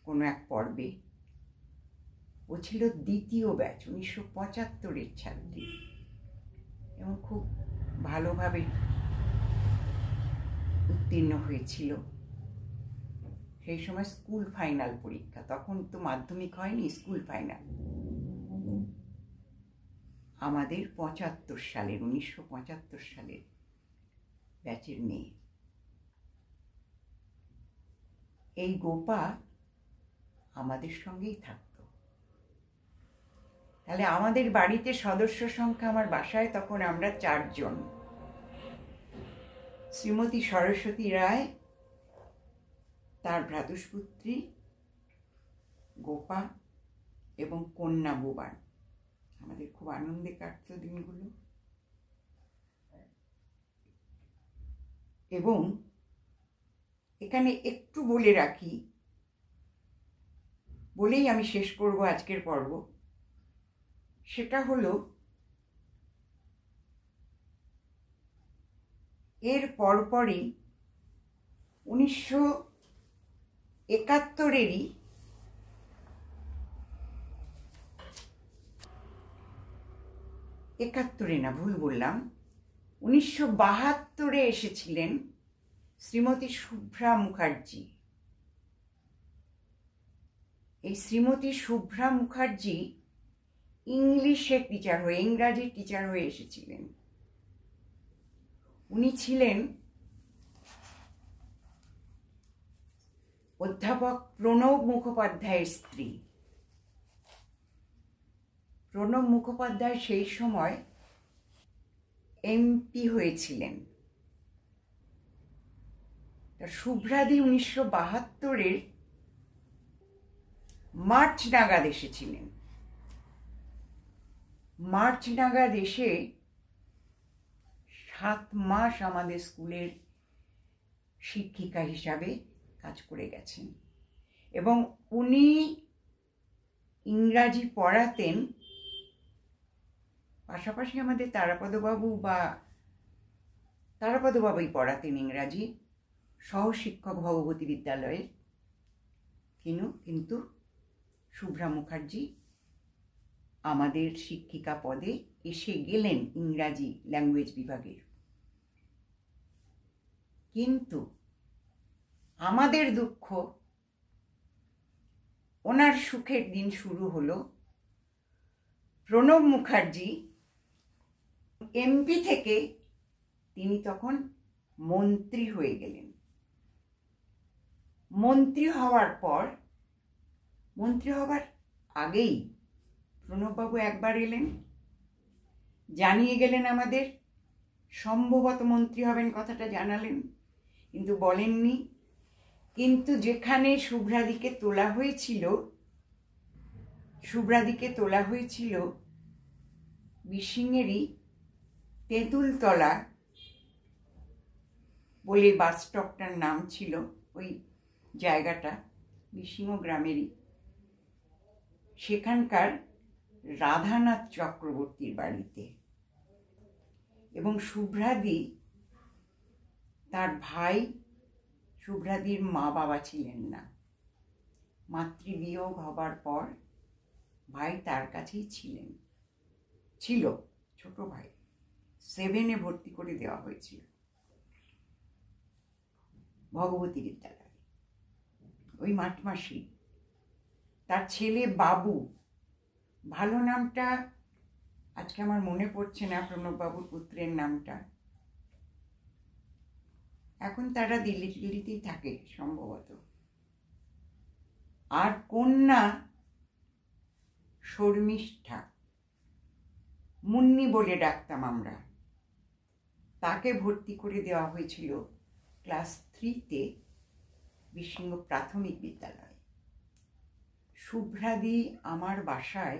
কোনো এক পর্বে। ও ছিল দ্বিতীয় ব্যাচ, 1975-এর ছাত্রী, এবং খুব ভালোভাবে উত্তীর্ণ হয়েছিল। সেই সময় স্কুল ফাইনাল পরীক্ষা, তখন তো মাধ্যমিক হয়নি, স্কুল ফাইনাল। আমাদের 1975 সালের ব্যাচের মেয়ে। এই গোপা আমাদের সঙ্গেই থাকতো। তাহলে আমাদের বাড়িতে সদস্য সংখ্যা, আমার বাসায় তখন আমরা 4 জন। শ্রীমতী সরস্বতী রায়, তার ভ্রাতুষ্পুত্রী গোপা এবং কন্যা বুবান। আমাদের খুব আনন্দে কাটত দিনগুলো। এবং এখানে একটু বলে রাখি, বলেই আমি শেষ করব আজকের পর্ব। সেটা হলো, এর পরপরই 1971-এরই ভুল বললাম, 1972-এ এসেছিলেন শ্রীমতী শুভ্রা মুখার্জি। এই শ্রীমতী শুভ্রা মুখার্জি ইংলিশের টিচার হয়ে, ইংরাজির টিচার হয়ে এসেছিলেন। উনি ছিলেন অধ্যাপক প্রণব মুখোপাধ্যায়ের স্ত্রী। প্রণব মুখোপাধ্যায় সেই সময় এমপি হয়েছিলেন। শুভ্রাদি 1972-এর মার্চ নাগাদ এসেছিলেন। মার্চ নাগাদ এসে 7 মাস আমাদের স্কুলের শিক্ষিকা হিসাবে কাজ করে গেছেন। এবং উনি ইংরাজি পড়াতেন, পাশাপাশি আমাদের তারাপদবাবুই পড়াতেন ইংরাজি, সহশিক্ষক ভগবতী বিদ্যালয়ের। কিন্তু শুভ্রা মুখার্জি আমাদের শিক্ষিকা পদে এসে গেলেন ইংরাজি ল্যাঙ্গুয়েজ বিভাগের। কিন্তু আমাদের দুঃখ, ওনার সুখের দিন শুরু হলো। প্রণব মুখার্জি এমপি থেকে তিনি তখন মন্ত্রী হয়ে গেলেন। মন্ত্রী হওয়ার আগেই প্রণববাবু একবার এলেন, জানিয়ে গেলেন আমাদের, সম্ভবত মন্ত্রী হবেন কথাটা জানালেন, কিন্তু বলেননি। কিন্তু যেখানে শুভ্রাদিকে তোলা হয়েছিল বিশিংয়েরই তেঁতুলতলা বলে বাস স্টপটার নাম ছিল, ওই জায়গাটা বিশিং গ্রামেরই, সেখানকার রাধানাথ চক্রবর্তীর বাড়িতে। এবং শুভ্রাদি, তার ভাই, শুভ্রাদির মা বাবা ছিলেন না। মাতৃবিয়োগ হবার পর ভাই তার কাছেই ছিল, ছোট ভাই। 7-এ ভর্তি করে দেওয়া হয়েছিল ভগবতী বিদ্যালয়ে, ওই মাঠমাসি। তার ছেলে বাবু, ভালো নামটা আজকে আমার মনে পড়ছে না, প্রণববাবুর পুত্রের নামটা। এখন তারা দিল্লিতেই থাকে সম্ভবত। আর কন্যা শর্মিষ্ঠা, মুন্নি বলে ডাকতাম আমরা। তাকে ভর্তি করে দেওয়া হয়েছিল ক্লাস 3-তে বিশিং প্রাথমিক বিদ্যালয়। শুভ্রাদি আমার বাসায়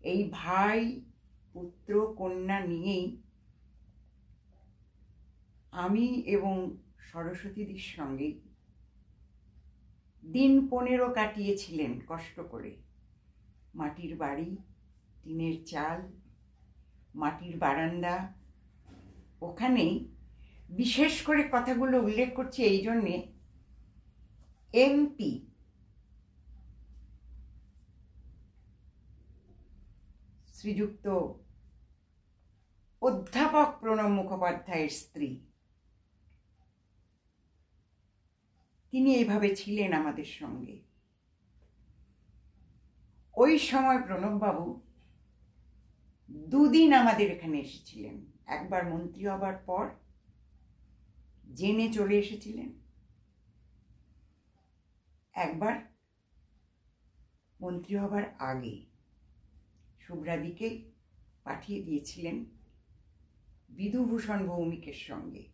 এই ভাই, পুত্র, কন্যা নিয়েই আমি এবং সরস্বতীদির সঙ্গে দিন 15 কাটিয়েছিলেন কষ্ট করে। মাটির বাড়ি, টিনের চাল, মাটির বারান্দা। ওখানেই বিশেষ করে কথাগুলো উল্লেখ করছি এই জন্যে, এমপি শ্রীযুক্ত অধ্যাপক প্রণব মুখোপাধ্যায়ের স্ত্রী, তিনি এইভাবে ছিলেন আমাদের সঙ্গে। ওই সময় প্রণববাবু দুদিন আমাদের এখানে এসেছিলেন। একবার মন্ত্রী হবার পর জেনে চলে এসেছিলেন, একবার মন্ত্রী হবার আগে শুভ্রাদিকে পাঠিয়ে দিয়েছিলেন বিধুভূষণ ভৌমিকের সঙ্গে।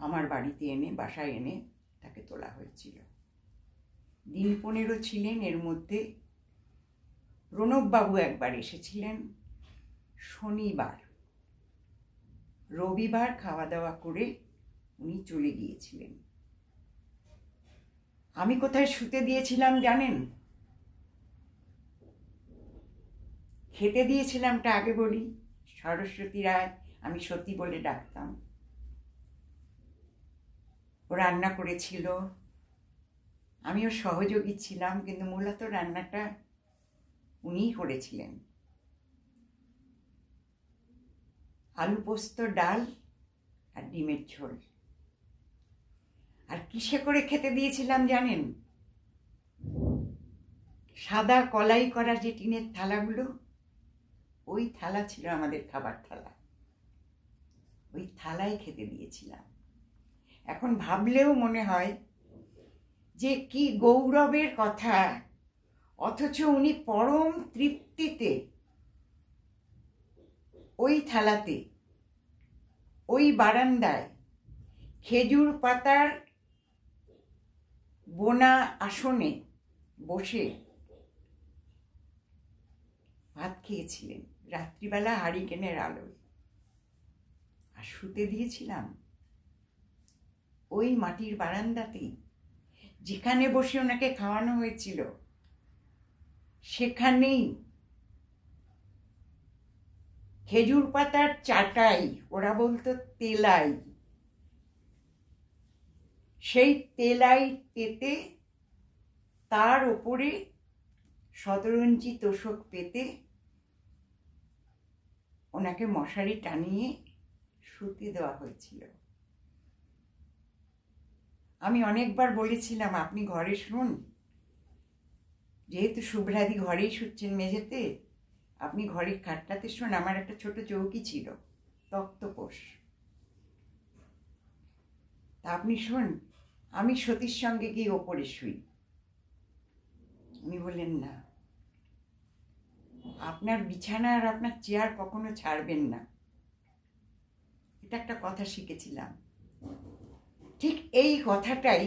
আমার বাড়িতে এনে, বাসায় এনে তাকে তোলা হয়েছিল। দিন 15 ছিলেন। এর মধ্যে প্রণববাবু একবার এসেছিলেন শনিবার। রবিবার খাওয়া দাওয়া করে উনি চলে গিয়েছিলেন। আমি কোথায় শুতে দিয়েছিলাম জানেন? খেতে দিয়েছিলামটা আগে বলি। সরস্বতী রায়, আমি সতী বলে ডাকতাম, ও রান্না করেছিল, আমিও সহযোগী ছিলাম, কিন্তু মূলত রান্নাটা উনিই করেছিলেন। আলু পোস্ত, ডাল আর ডিমের ঝোল। আর কিসে করে খেতে দিয়েছিলাম জানেন? সাদা কলাই করা যে টিনের থালাগুলো, ওই থালা ছিল আমাদের খাবার থালা। ওই থালায় খেতে দিয়েছিলাম। এখন ভাবলেও মনে হয় যে কি গৌরবের কথা, অথচ উনি পরম তৃপ্তিতে ওই থালাতে, ওই বারান্দায় খেজুর পাতার বোনা আসনে বসে ভাত খেয়েছিলেন রাত্রিবেলা হারিকেনের আলোয়। আর শুতে দিয়েছিলাম ওই মাটির বারান্দাতেই, যেখানে বসে ওনাকে খাওয়ানো হয়েছিল সেখানেই। খেজুর পাতার চাটাই, ওরা বলতো তেলাই, সেই তেলাই পেতে তার ওপরে 17 ইঞ্চি তোষক পেতে ওনাকে মশারি টানিয়ে শুতে দেওয়া হয়েছিল। আমি অনেকবার বলেছিলাম আপনি ঘরে শুন, যেহেতু শুভ্রাদি ঘরেই শুচ্ছেন মেঝেতে, আপনি ঘরের খাটটাতে শুন। আমার একটা ছোট চৌকি ছিল, তক্তপোষ, তা আপনি শুন, আমি সতীর সঙ্গে গিয়ে ওপরে শুই। উনি বললেন না, আপনার বিছানা আর আপনার চেয়ার কখনো ছাড়বেন না। এটা একটা কথা শিখেছিলাম। ঠিক এই কথাটাই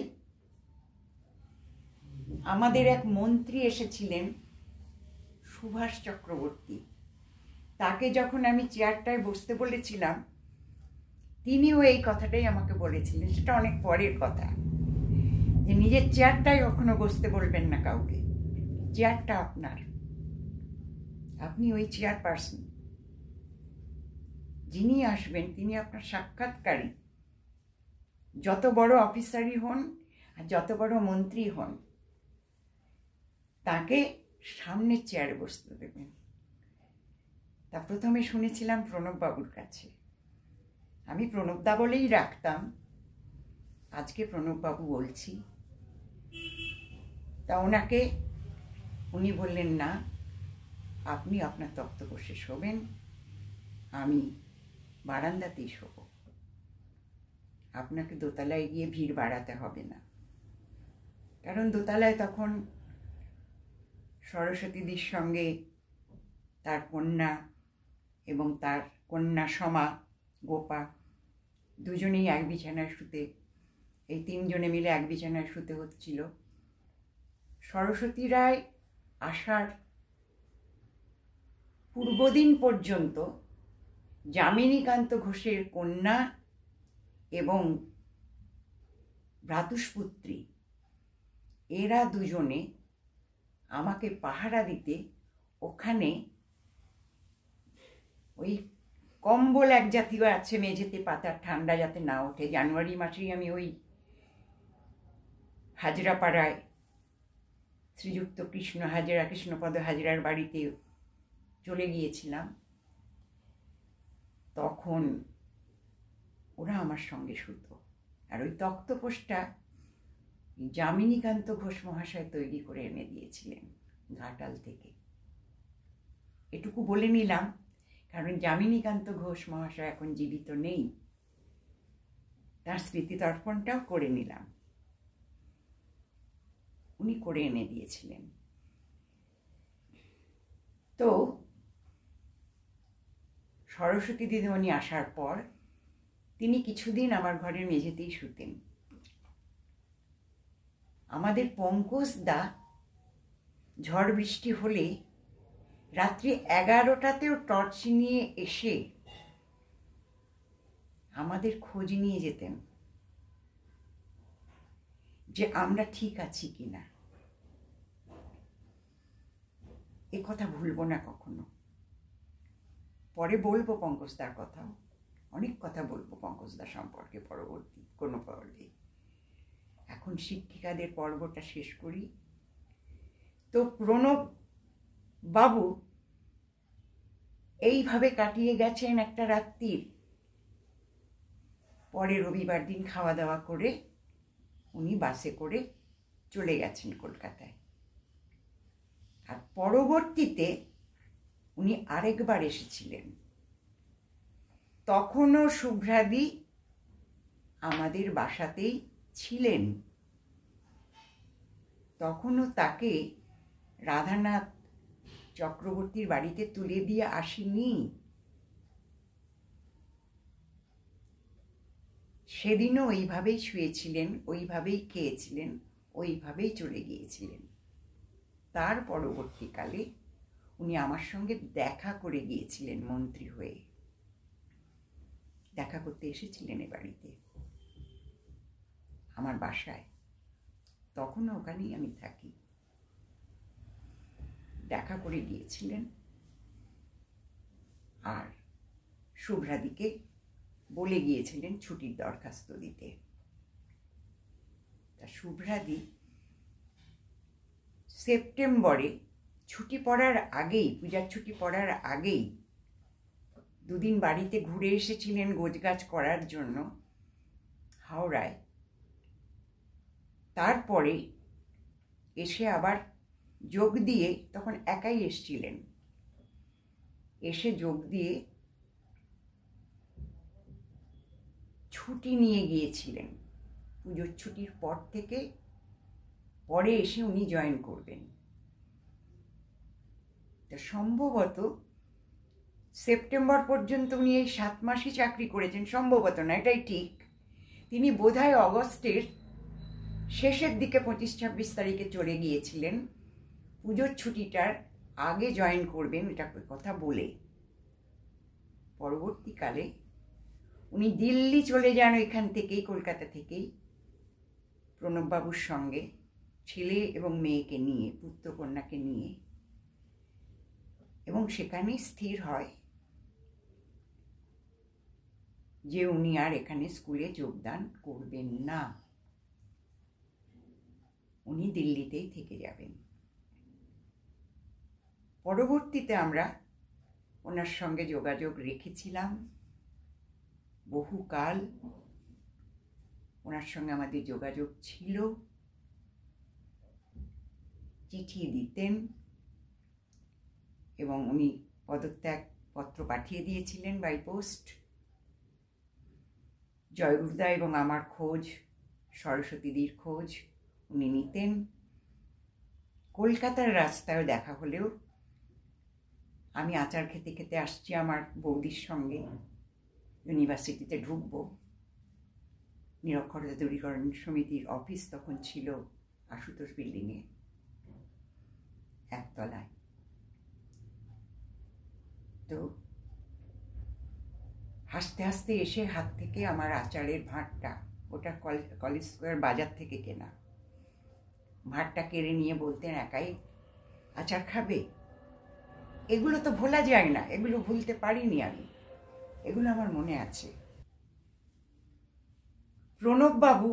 আমাদের এক মন্ত্রী এসেছিলেন, সুভাষ চক্রবর্তী। তাকে যখন আমি চেয়ারটায় বসতে বলেছিলাম, তিনিও এই কথাটাই আমাকে বলেছিলেন। সেটা অনেক পরের কথা, যে নিজের চেয়ারটায় কখনো বসতে বলবেন না কাউকে। চেয়ারটা আপনার, আপনি ওই চেয়ার পার্সন। যিনি আসবেন তিনি আপনার সাক্ষাৎকারী। যত বড় অফিসারই হন আর যত বড় মন্ত্রী হন, তাকে সামনের চেয়ারে বসতে দেবেন। তা প্রথমে শুনেছিলাম প্রণববাবুর কাছে। আমি প্রণবদা বলেই রাখতাম, আজকে প্রণববাবু বলছি। তা ওনাকে, উনি বললেন না, আপনি আপনার তক্তপোষে শোবেন, আমি বারান্দাতেই শোব। আপনাকে দোতলায় গিয়ে ভিড় বাড়াতে হবে না। কারণ দোতলায় তখন সরস্বতীদির সঙ্গে তার কন্যা এবং তার কন্যা সমা, গোপা, দুজনেই এক বিছানায় শুতে, এই 3 জনে মিলে এক বিছানায় শুতে হচ্ছিল। সরস্বতী রায় আসার পূর্বদিন পর্যন্ত যামিনীকান্ত ঘোষের কন্যা এবং ভ্রাতুষ্পুত্রী, এরা দুজনে আমাকে পাহারা দিতে ওখানে ওই কম্বল এক জাতীয় আছে মেঝেতে পাতার, ঠান্ডা যাতে না ওঠে। জানুয়ারি মাসেই আমি ওই হাজরাপাড়ায় শ্রীযুক্ত কৃষ্ণ হাজরা, কৃষ্ণপদ হাজরার বাড়িতে চলে গিয়েছিলাম। তখন ওরা আমার সঙ্গে শুতো। আর ওই তক্তপোষটা যামিনীকান্ত ঘোষ মহাশয় তৈরি করে এনে দিয়েছিলেন ঘাটাল থেকে। এটুকু বলে নিলাম, কারণ যামিনীকান্ত ঘোষ মহাশয় এখন জীবিত নেই, তার স্মৃতিতর্পণটাও করে নিলাম। উনি করে এনে দিয়েছিলেন। তো সরস্বতী দিদিমণি আসার পর তিনি কিছুদিন আমার ঘরের মেঝেতেই শুতেন। আমাদের পঙ্কজদা ঝড় বৃষ্টি হলে রাত্রি 11টাতেও টর্চ নিয়ে এসে আমাদের খোঁজ নিয়ে যেতেন যে আমরা ঠিক আছি কিনা। এ কথা ভুলবো না কখনো। পরে বলবো পঙ্কজদার কথাও, অনেক কথা বলবো পঙ্কজদা সম্পর্কে পরবর্তী কোনো পর্বে। এখন শিক্ষিকাদের পর্বটা শেষ করি। তো প্রণব বাবু এইভাবে কাটিয়ে গেছেন একটা রাত্রির। পরে রবিবার দিন খাওয়া দাওয়া করে উনি বাসে করে চলে গেছেন কলকাতায়। আর পরবর্তীতে উনি আরেকবার এসেছিলেন। তখনও শুভ্রাদি আমাদের বাসাতেই ছিলেন। তখনও তাকে রাধানাথ চক্রবর্তীর বাড়িতে তুলে দিয়ে আসেনি। সেদিনও ওইভাবেই শুয়েছিলেন, ওইভাবেই খেয়েছিলেন, ওইভাবেই চলে গিয়েছিলেন। তার পরবর্তীকালে উনি আমার সঙ্গে দেখা করে গিয়েছিলেন মন্ত্রী হয়ে। দেখা করতে এসেছিলেন এ বাড়িতে, আমার বাসায়। তখনও ওখানেই আমি থাকি। দেখা করে গিয়েছিলেন আর শুভ্রাদিকে বলে গিয়েছিলেন ছুটির দরখাস্ত দিতে। তা শুভ্রাদি সেপ্টেম্বরে ছুটি পড়ার আগেই, পূজার ছুটি পড়ার আগেই দুদিন বাড়িতে ঘুরে এসেছিলেন গোছগাছ করার জন্য হাওড়ায়। তারপরে এসে আবার যোগ দিয়ে, তখন একাই এসছিলেন, এসে যোগ দিয়ে ছুটি নিয়ে গিয়েছিলেন। পুজোর ছুটির পর থেকে পরে এসে উনি জয়েন করবেন। তা সম্ভবত সেপ্টেম্বর পর্যন্ত উনি এই 7 মাসই চাকরি করেছেন, সম্ভবত না, এটাই ঠিক। তিনি বোধহয় অগস্টের শেষের দিকে 25-26 তারিখে চলে গিয়েছিলেন পুজোর ছুটিটার আগে জয়েন করবেন এটা কথা বলে। পরবর্তীকালে উনি দিল্লি চলে যান এখান থেকেই, কলকাতা থেকেই, প্রণববাবুর সঙ্গে, ছেলে এবং মেয়েকে নিয়ে, পুত্রকন্যাকে নিয়ে, এবং সেখানেই স্থির হয় যে উনি আর এখানে স্কুলে যোগদান করবেন না, উনি দিল্লিতেই থেকে যাবেন। পরবর্তীতে আমরা ওনার সঙ্গে যোগাযোগ রেখেছিলাম বহুকাল। ওনার সঙ্গে আমাদের যোগাযোগ ছিল, চিঠি দিতেন এবং উনি পদত্যাগ পত্র পাঠিয়ে দিয়েছিলেন বাই পোস্ট। জয়গুরুদা এবং আমার খোঁজ, সরস্বতীদির খোঁজ উনি নিতেন। কলকাতার রাস্তায় দেখা হলেও আমি আচার খেতে খেতে আসছি আমার বৌদির সঙ্গে, ইউনিভার্সিটিতে ঢুকবো। নিরক্ষরতা দূরীকরণ সমিতির অফিস তখন ছিল আশুতোষ বিল্ডিংয়ে, একতলায়। তো হাসতে হাসতে এসে হাত থেকে আমার আচারের ভাঁড়টা, ওটা কলেজ স্কোয়ার বাজার থেকে কেনা, ভাঁড়টা কেড়ে নিয়ে বলতেন, একাই আচার খাবে? এগুলো তো ভোলা যায় না, এগুলো ভুলতে পারিনি আমি, এগুলো আমার মনে আছে। প্রণববাবু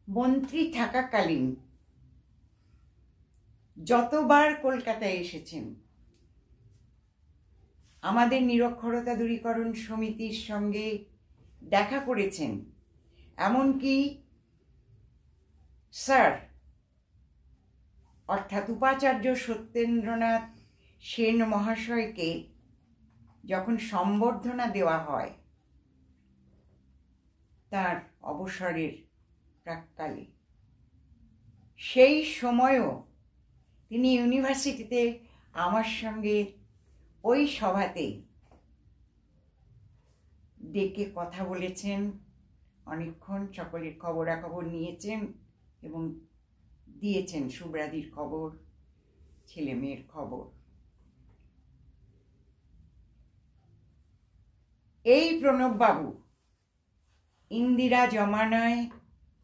মন্ত্রী থাকাকালীন যতবার কলকাতায় এসেছেন, আমাদের নিরক্ষরতা দূরীকরণ সমিতির সঙ্গে দেখা করেছেন, এমনকি স্যার অর্থাৎ উপাচার্য সত্যেন্দ্রনাথ সেন মহাশয়কে যখন সম্বর্ধনা দেওয়া হয় তার অবসরের প্রাক্কালে, সেই সময়ও তিনি ইউনিভার্সিটিতে আমার সঙ্গে ওই সভাতেই ডেকে কথা বলেছেন, অনেকক্ষণ সকলের খবরাখবর নিয়েছেন এবং দিয়েছেন শুভ্রাদির খবর, ছেলে মেয়ের খবর। এই প্রণববাবু ইন্দিরা জমানায়,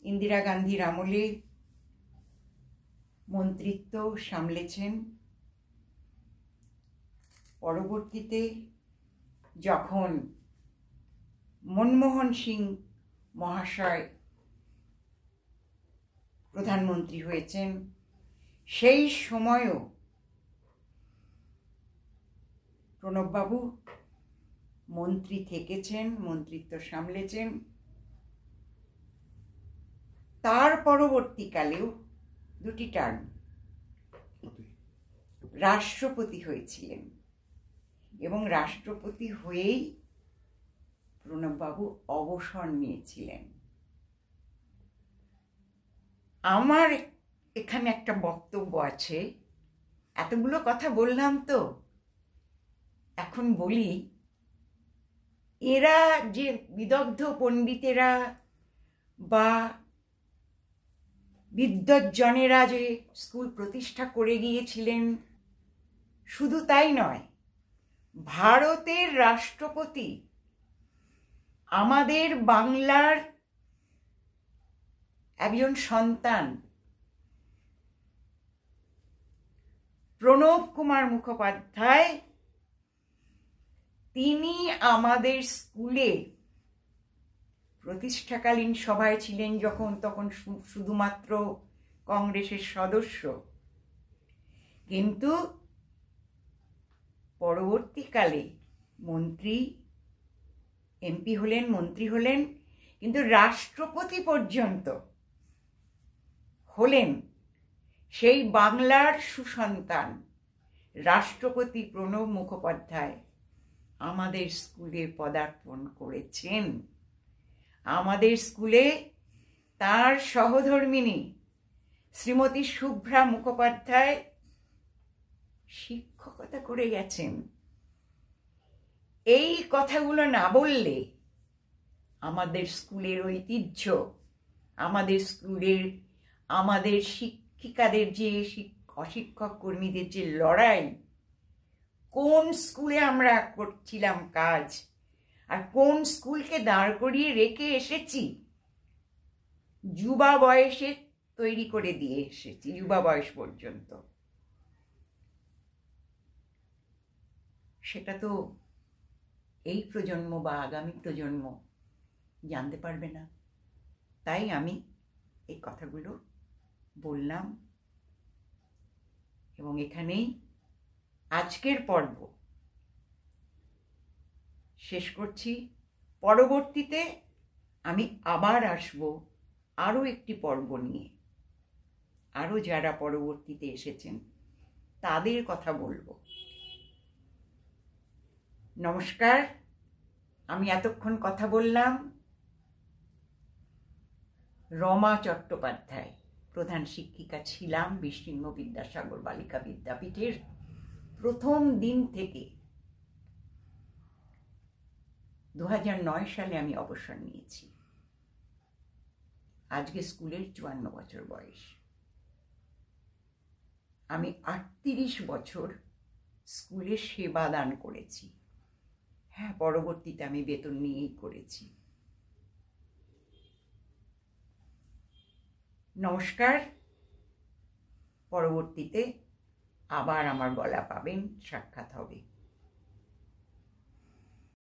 ইন্দিরা গান্ধীর আমলে মন্ত্রিত্ব সামলেছেন। পরবর্তীতে যখন মনমোহন সিং মহাশয় প্রধানমন্ত্রী হয়েছেন, সেই সময়ও প্রণববাবু মন্ত্রী থেকেছেন, মন্ত্রিত্ব সামলেছেন। তার পরবর্তীকালেও দুটি টার্ম রাষ্ট্রপতি হয়েছিলেন এবং রাষ্ট্রপতি হয়েই প্রণববাবু অবসর নিয়েছিলেন। আমার এখানে একটা বক্তব্য আছে, এতগুলো কথা বললাম তো, এখন বলি, এরা যে বিদগ্ধ পণ্ডিতেরা বা বিদ্বজ্জনেরা যে স্কুল প্রতিষ্ঠা করে গিয়েছিলেন, শুধু তাই নয়, ভারতের রাষ্ট্রপতি আমাদের বাংলার একজন সন্তান প্রণব কুমার মুখোপাধ্যায়, তিনি আমাদের স্কুলে প্রতিষ্ঠাকালীন সভায় ছিলেন যখন, তখন শুধুমাত্র কংগ্রেসের সদস্য, কিন্তু পরবর্তীকালে মন্ত্রী, এমপি হলেন, মন্ত্রী হলেন, কিন্তু রাষ্ট্রপতি পর্যন্ত হলেন সেই বাংলার সুসন্তান রাষ্ট্রপতি প্রণব মুখোপাধ্যায় আমাদের স্কুলে পদার্পণ করেছেন। আমাদের স্কুলে তার সহধর্মিণী শ্রীমতী শুভ্রা মুখোপাধ্যায় শিক্ষকতা করে গেছেন। এই কথাগুলো না বললে আমাদের স্কুলের ঐতিহ্য, আমাদের স্কুলের, আমাদের শিক্ষিকাদের যে অশিক্ষক কর্মীদের যে লড়াই, কোন স্কুলে আমরা করছিলাম কাজ আর কোন স্কুলকে দাঁড় করিয়ে রেখে এসেছি, যুবা বয়সে তৈরি করে দিয়ে এসেছি, যুবা বয়স পর্যন্ত, সেটা তো এই প্রজন্ম বা আগামী প্রজন্ম জানতে পারবে না। তাই আমি এই কথাগুলো বললাম এবং এখানেই আজকের পর্ব শেষ করছি। পরবর্তীতে আমি আবার আসব আরও একটি পর্ব নিয়ে, আরও যারা পরবর্তীতে এসেছেন তাদের কথা বলবো। নমস্কার, আমি এতক্ষণ কথা বললাম রমা চট্টোপাধ্যায়, প্রধান শিক্ষিকা ছিলাম বিস্তীর্ণ বিদ্যাসাগর বালিকা বিদ্যাপীঠের প্রথম দিন থেকে। 2009 সালে আমি অবসর নিয়েছি। আজকে স্কুলের 54 বছর বয়স। আমি 38 বছর স্কুলে সেবা দান করেছি। হ্যাঁ, পরবর্তীতে আমি বেতন নিয়েই করেছি। নমস্কার, পরবর্তীতে আবার আমার গলা পাবেন, সাক্ষাৎ হবে।